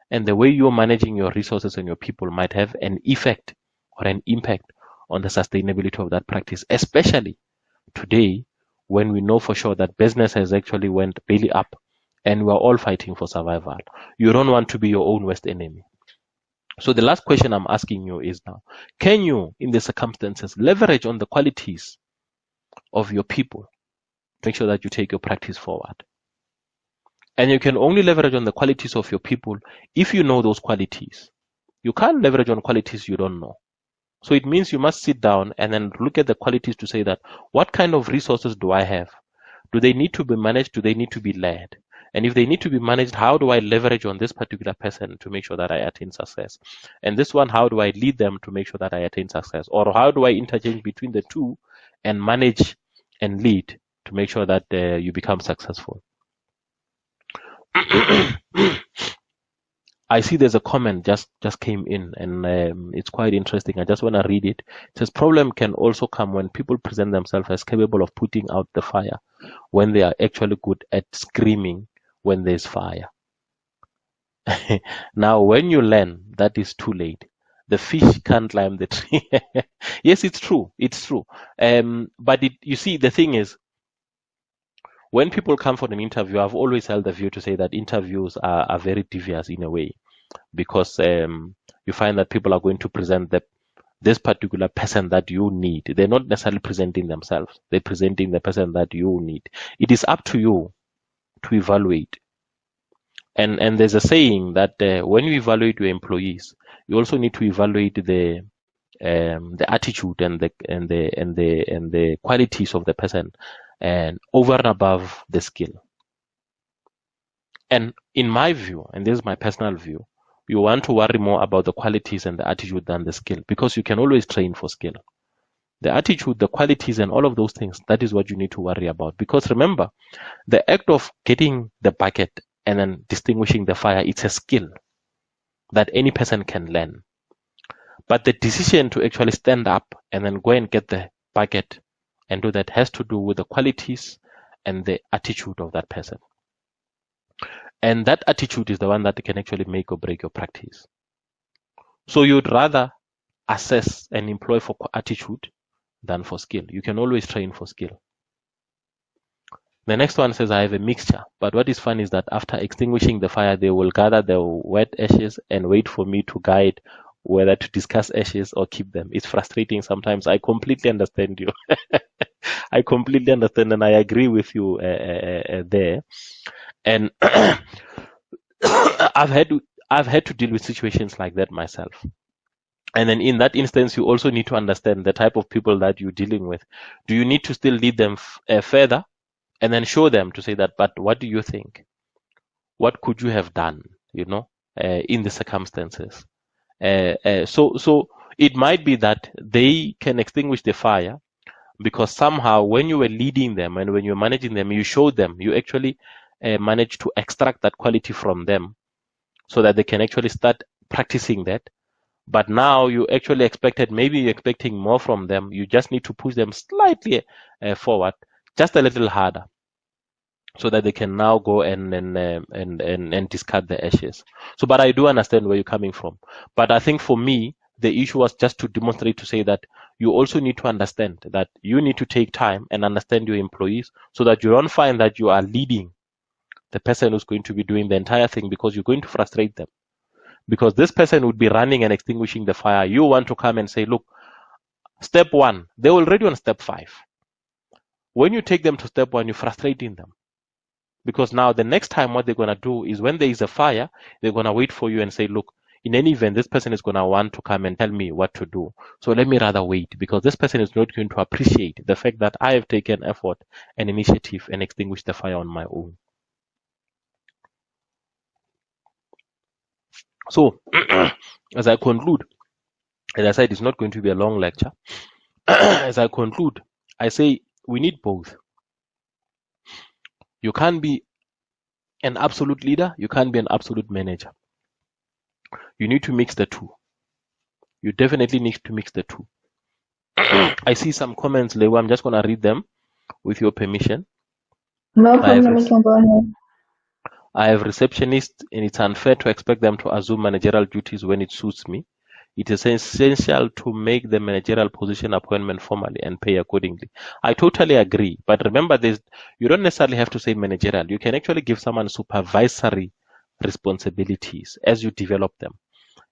And the way you're managing your resources and your people might have an effect or an impact on the sustainability of that practice, especially today when we know for sure that business has actually went belly up and we're all fighting for survival. You don't want to be your own worst enemy. So the last question I'm asking you is now, can you, in the circumstances, leverage on the qualities of your people make sure that you take your practice forward. And you can only leverage on the qualities of your people if you know those qualities. You can't leverage on qualities you don't know. So it means you must sit down and then look at the qualities to say that, what kind of resources do I have? Do they need to be managed? Do they need to be led? And if they need to be managed, how do I leverage on this particular person to make sure that I attain success? And this one, how do I lead them to make sure that I attain success? Or how do I interchange between the two and manage and lead to make sure that you become successful? I see there's a comment just came in, and it's quite interesting. I just want to read it. It says, problem can also come when people present themselves as capable of putting out the fire when they are actually good at screaming when there's fire. Now, when you learn that is too late, the fish can't climb the tree. Yes, it's true. It's true. But you see, the thing is, when people come for an interview, I've always held the view to say that interviews are very devious in a way, because you find that people are going to present this particular person that you need. They're not necessarily presenting themselves. They're presenting the person that you need. It is up to you to evaluate. And there's a saying that when you evaluate your employees, you also need to evaluate the attitude and the qualities of the person, and over and above the skill. And in my view, and this is my personal view, you want to worry more about the qualities and the attitude than the skill, because you can always train for skill. The attitude, the qualities, and all of those things, that is what you need to worry about. Because remember, the act of getting the bucket and then distinguishing the fire, it's a skill that any person can learn. But the decision to actually stand up and then go and get the bucket and do that has to do with the qualities and the attitude of that person. And that attitude is the one that can actually make or break your practice. So you'd rather assess and employ for attitude than for skill. You can always train for skill. The next one says, I have a mixture. But what is fun is that after extinguishing the fire, they will gather the wet ashes and wait for me to guide whether to discuss ashes or keep them. It's frustrating sometimes. I completely understand you. I completely understand, and I agree with you there. And I've had to deal with situations like that myself. And then in that instance, you also need to understand the type of people that you're dealing with. Do you need to still lead them further and then show them to say that, but what do you think? What could you have done, in the circumstances? So it might be that they can extinguish the fire because somehow when you were leading them and when you're managing them, you showed them, you actually managed to extract that quality from them so that they can actually start practicing that. But now you actually maybe you're expecting more from them. You just need to push them slightly forward, just a little harder, so that they can now go and discard the ashes. So, but I do understand where you're coming from. But I think for me, the issue was just to demonstrate, to say that you also need to understand that you need to take time and understand your employees so that you don't find that you are leading the person who's going to be doing the entire thing, because you're going to frustrate them. Because this person would be running and extinguishing the fire. You want to come and say, look, step 1, they're already on step 5. When you take them to step 1, you're frustrating them. Because now the next time what they're going to do is, when there is a fire, they're going to wait for you and say, look, in any event, this person is going to want to come and tell me what to do. So let me rather wait, because this person is not going to appreciate the fact that I have taken effort and initiative and extinguished the fire on my own. So, as I conclude, as I said, it's not going to be a long lecture. As I conclude, I say we need both. You can't be an absolute leader. You can't be an absolute manager. You need to mix the two. You definitely need to mix the two. I see some comments, Lewa. I'm just going to read them with your permission. No problem, you can go ahead. I have receptionists, and it's unfair to expect them to assume managerial duties when it suits me. It is essential to make the managerial position appointment formally and pay accordingly. I totally agree. But remember, you don't necessarily have to say managerial. You can actually give someone supervisory responsibilities as you develop them.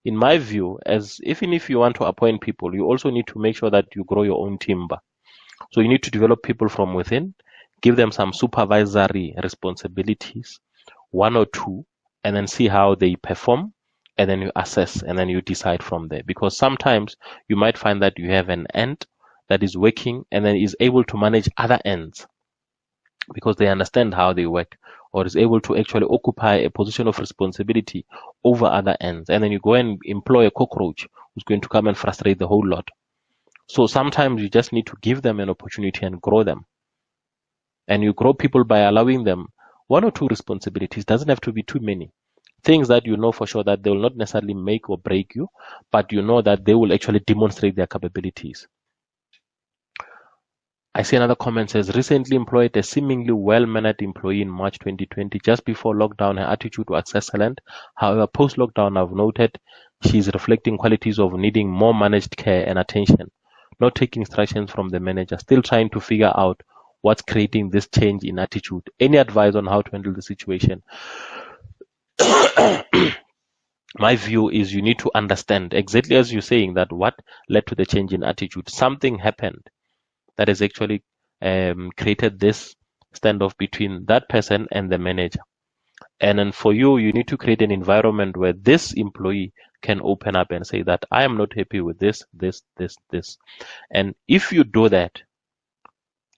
In my view, even if you want to appoint people, you also need to make sure that you grow your own timber. So you need to develop people from within, give them some supervisory responsibilities, 1 or 2, and then see how they perform, and then you assess, and then you decide from there. Because sometimes you might find that you have an end that is working and then is able to manage other ends because they understand how they work, or is able to actually occupy a position of responsibility over other ends. And then you go and employ a cockroach who's going to come and frustrate the whole lot. So sometimes you just need to give them an opportunity and grow them. And you grow people by allowing them 1 or 2 responsibilities. Doesn't have to be too many. Things that you know for sure that they will not necessarily make or break you, but you know that they will actually demonstrate their capabilities. I see another comment says, recently employed a seemingly well-mannered employee in March 2020. Just before lockdown, her attitude was excellent. However, post-lockdown, I've noted she is reflecting qualities of needing more managed care and attention, not taking instructions from the manager, still trying to figure out what's creating this change in attitude. Any advice on how to handle the situation? My view is you need to understand exactly as you're saying that what led to the change in attitude. Something happened that has actually created this standoff between that person and the manager. And then for you, you need to create an environment where this employee can open up and say that I am not happy with this. And if you do that,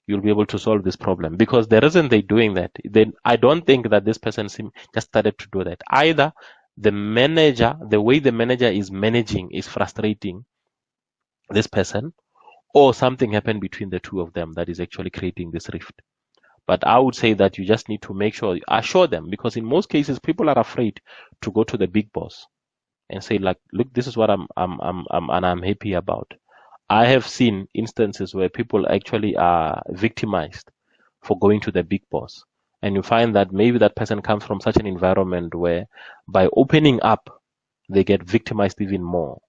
you'll be able to solve this problem. Because the reason they're doing that, then I don't think that this person just started to do that. Either the manager, the way the manager is managing is frustrating this person, or something happened between the two of them that is actually creating this rift. But I would say that you just need to make sure, assure them, because in most cases people are afraid to go to the big boss and say, like, look, this is what I'm happy about. I have seen instances where people actually are victimized for going to the big boss. And you find that maybe that person comes from such an environment where by opening up, they get victimized even more,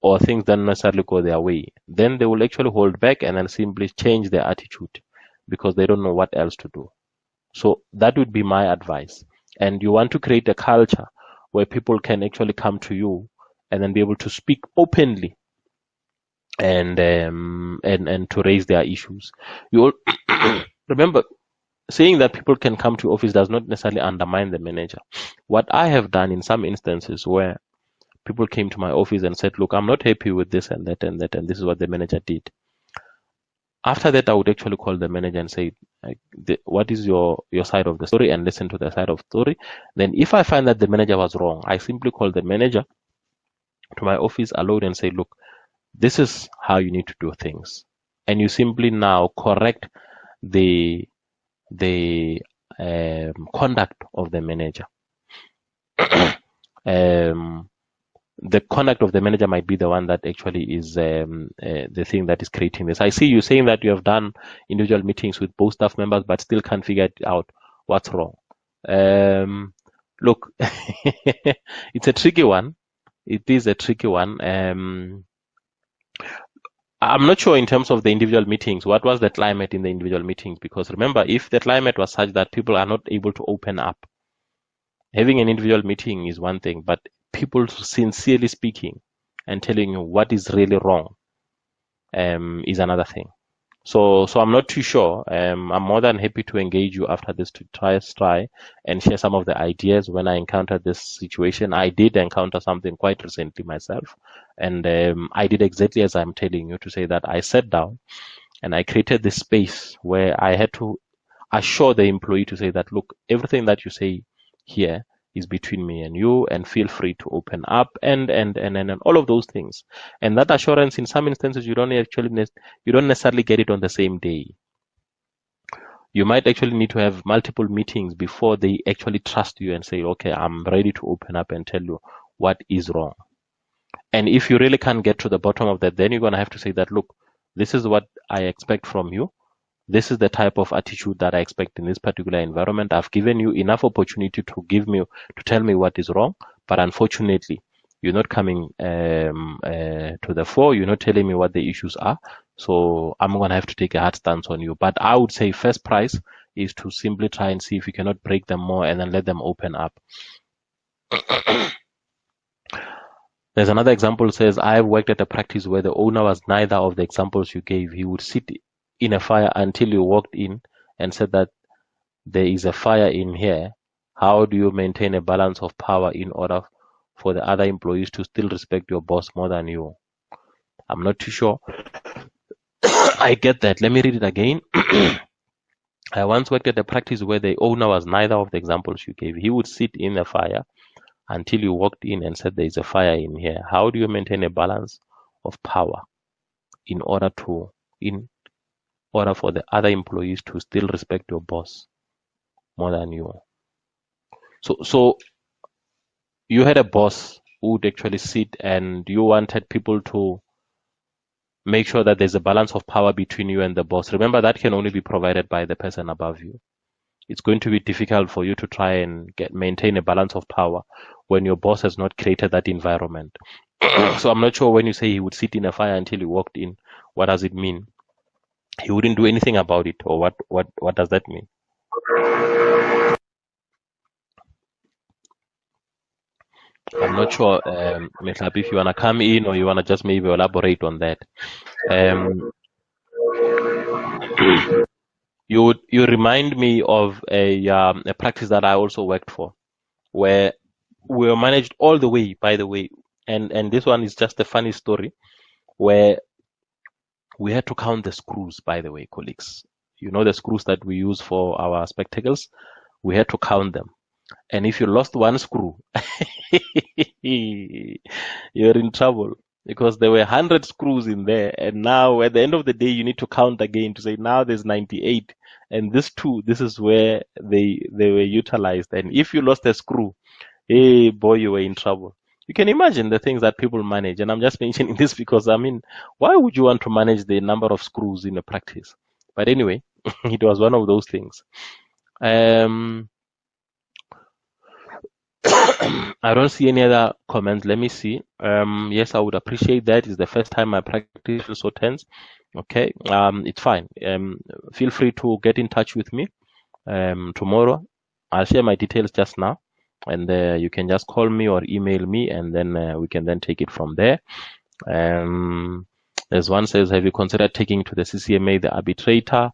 or things don't necessarily go their way. Then they will actually hold back and then simply change their attitude because they don't know what else to do. So that would be my advice. And you want to create a culture where people can actually come to you and then be able to speak openly and to raise their issues. You all remember, saying that people can come to office does not necessarily undermine the manager. What I have done in some instances where people came to my office and said, look, I'm not happy with this and that and that, and this is what the manager did. After that, I would actually call the manager and say, what is your side of the story, and listen to the side of the story. Then if I find that the manager was wrong, I simply call the manager to my office alone and say, look, this is how you need to do things. And you simply now correct the conduct of the manager. The conduct of the manager might be the one that actually is the thing that is creating this. I see you saying that you have done individual meetings with both staff members, but still can't figure out what's wrong. Look, it's a tricky one. It is a tricky one. I'm not sure in terms of the individual meetings, what was the climate in the individual meetings? Because remember, if the climate was such that people are not able to open up, having an individual meeting is one thing, but people sincerely speaking and telling you what is really wrong is another thing. So I'm not too sure. I'm more than happy to engage you after this to try and share some of the ideas when I encountered this situation. I did encounter something quite recently myself, and I did exactly as I'm telling you, to say that I sat down and I created this space where I had to assure the employee to say that, look, everything that you say here is between me and you, and feel free to open up and all of those things. And that assurance, in some instances, you don't necessarily get it on the same day. You might actually need to have multiple meetings before they actually trust you and say, okay, I'm ready to open up and tell you what is wrong. And if you really can't get to the bottom of that, then you're going to have to say that, look, this is what I expect from you. This is the type of attitude that I expect in this particular environment. I've given you enough opportunity to tell me what is wrong, but unfortunately, you're not coming to the fore. You're not telling me what the issues are. So I'm going to have to take a hard stance on you. But I would say first price is to simply try and see if you cannot break them more and then let them open up. There's another example says, I've worked at a practice where the owner was neither of the examples you gave. He would sit in a fire until you walked in and said that there is a fire in here, how do you maintain a balance of power in order for the other employees to still respect your boss more than you? I'm not too sure. I get that. Let me read it again. I once worked at a practice where the owner was neither of the examples you gave. He would sit in the fire until you walked in and said there is a fire in here. How do you maintain a balance of power in order for the other employees to still respect your boss more than you? So you had a boss who would actually sit, and you wanted people to make sure that there's a balance of power between you and the boss. Remember, that can only be provided by the person above you. It's going to be difficult for you to try and maintain a balance of power when your boss has not created that environment. So I'm not sure when you say he would sit in a fire until you walked in, what does it mean? He wouldn't do anything about it, or what does that mean? I'm not sure, Mehlap, if you want to come in or you want to just maybe elaborate on that. You remind me of a practice that I also worked for, where we were managed all the way, by the way, and this one is just a funny story, where we had to count the screws, by the way, colleagues. You know the screws that we use for our spectacles? We had to count them. And if you lost one screw, you're in trouble, because there were 100 screws in there. And now at the end of the day, you need to count again to say, now there's 98. And this is where they were utilized. And if you lost a screw, hey, boy, you were in trouble. You can imagine the things that people manage. And I'm just mentioning this because, I mean, why would you want to manage the number of screws in a practice? But anyway, it was one of those things. I don't see any other comments. Let me see. Yes, I would appreciate that. It's the first time I practice so tense. Okay. It's fine. Feel free to get in touch with me. Tomorrow, I'll share my details just now, and you can just call me or email me, and then we can then take it from there. As one says, have you considered taking to the CCMA the arbitrator?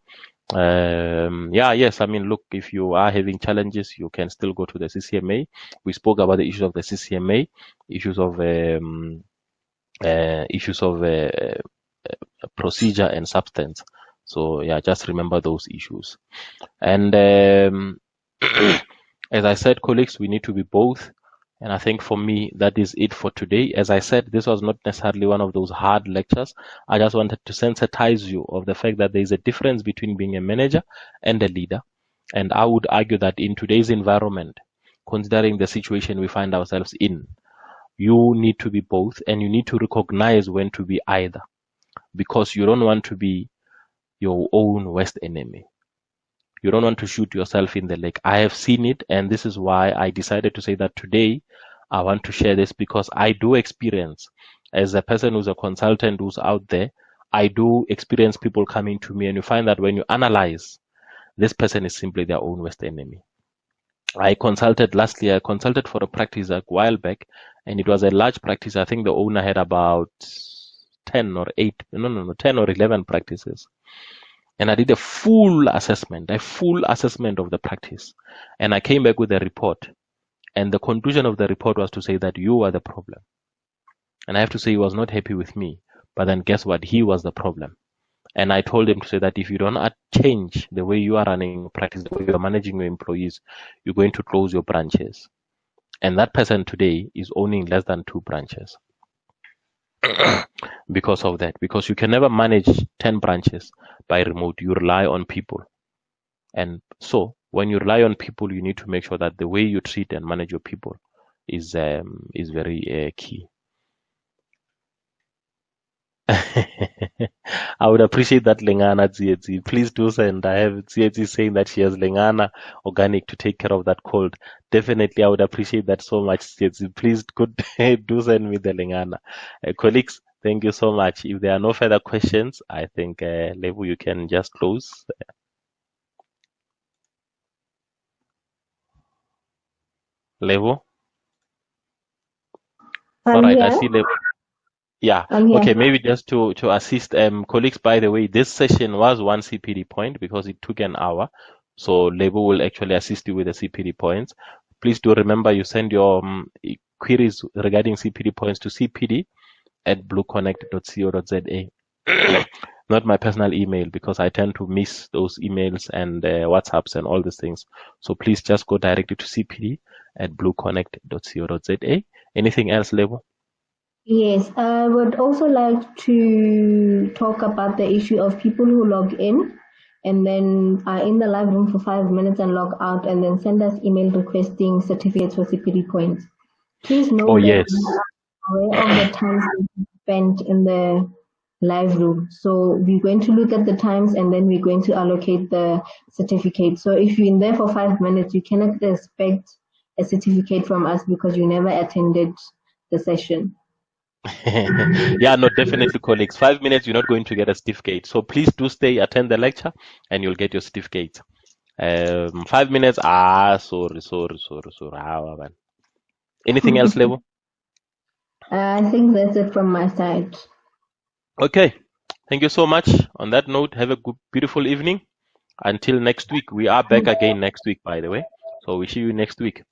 Yes. I mean, look, if you are having challenges, you can still go to the CCMA. We spoke about the issues of the CCMA, issues of procedure and substance. So yeah, just remember those issues. And as I said, colleagues, we need to be both. And I think for me, that is it for today. As I said, this was not necessarily one of those hard lectures. I just wanted to sensitize you of the fact that there is a difference between being a manager and a leader. And I would argue that in today's environment, considering the situation we find ourselves in, you need to be both, and you need to recognize when to be either, because you don't want to be your own worst enemy. You don't want to shoot yourself in the leg. I have seen it, and this is why I decided to say that today I want to share this, because I do experience, as a person who's a consultant who's out there, I do experience people coming to me, and you find that when you analyze, this person is simply their own worst enemy. I consulted for a practice a while back, and it was a large practice. I think the owner had about 10 or 11 practices. And I did a full assessment of the practice. And I came back with a report. And the conclusion of the report was to say that you are the problem. And I have to say he was not happy with me. But then guess what? He was the problem. And I told him to say that if you don't change the way you are running practice, the way you are managing your employees, you're going to close your branches. And that person today is owning less than 2 branches. Because of that, because you can never manage 10 branches by remote. You rely on people. And so when you rely on people, you need to make sure that the way you treat and manage your people is very key. I would appreciate that, Lengana Tsietsi. Please do send. I have Tsietsi saying that she has Lengana Organic to take care of that cold. Definitely, I would appreciate that so much, Tsietsi. Please do send me the Lengana. Colleagues, thank you so much. If there are no further questions, I think, Levu, you can just close. Levu? All right, I see Levu. Yeah. I'm here. Okay. Maybe just to assist colleagues. By the way, this session was one CPD point because it took an hour. So Lebo will actually assist you with the CPD points. Please do remember you send your queries regarding CPD points to cpd@blueconnect.co.za. Not my personal email because I tend to miss those emails and WhatsApps and all these things. So please just go directly to cpd@blueconnect.co.za. Anything else, Lebo? Yes, I would also like to talk about the issue of people who log in and then are in the live room for 5 minutes and log out and then send us email requesting certificates for CPD points. Please Oh, note that we yes. are aware of the times spent in the live room. So we're going to look at the times and then we're going to allocate the certificate. So if you're in there for 5 minutes, you cannot expect a certificate from us because you never attended the session. Yeah, no, definitely, colleagues. 5 minutes, you're not going to get a certificate. So please do stay, attend the lecture, and you'll get your certificate. 5 minutes, sorry. Man. Anything else, Lebo? I think that's it from my side. Okay. Thank you so much. On that note, have a good, beautiful evening. Until next week. We are back again next week, by the way. So we see you next week.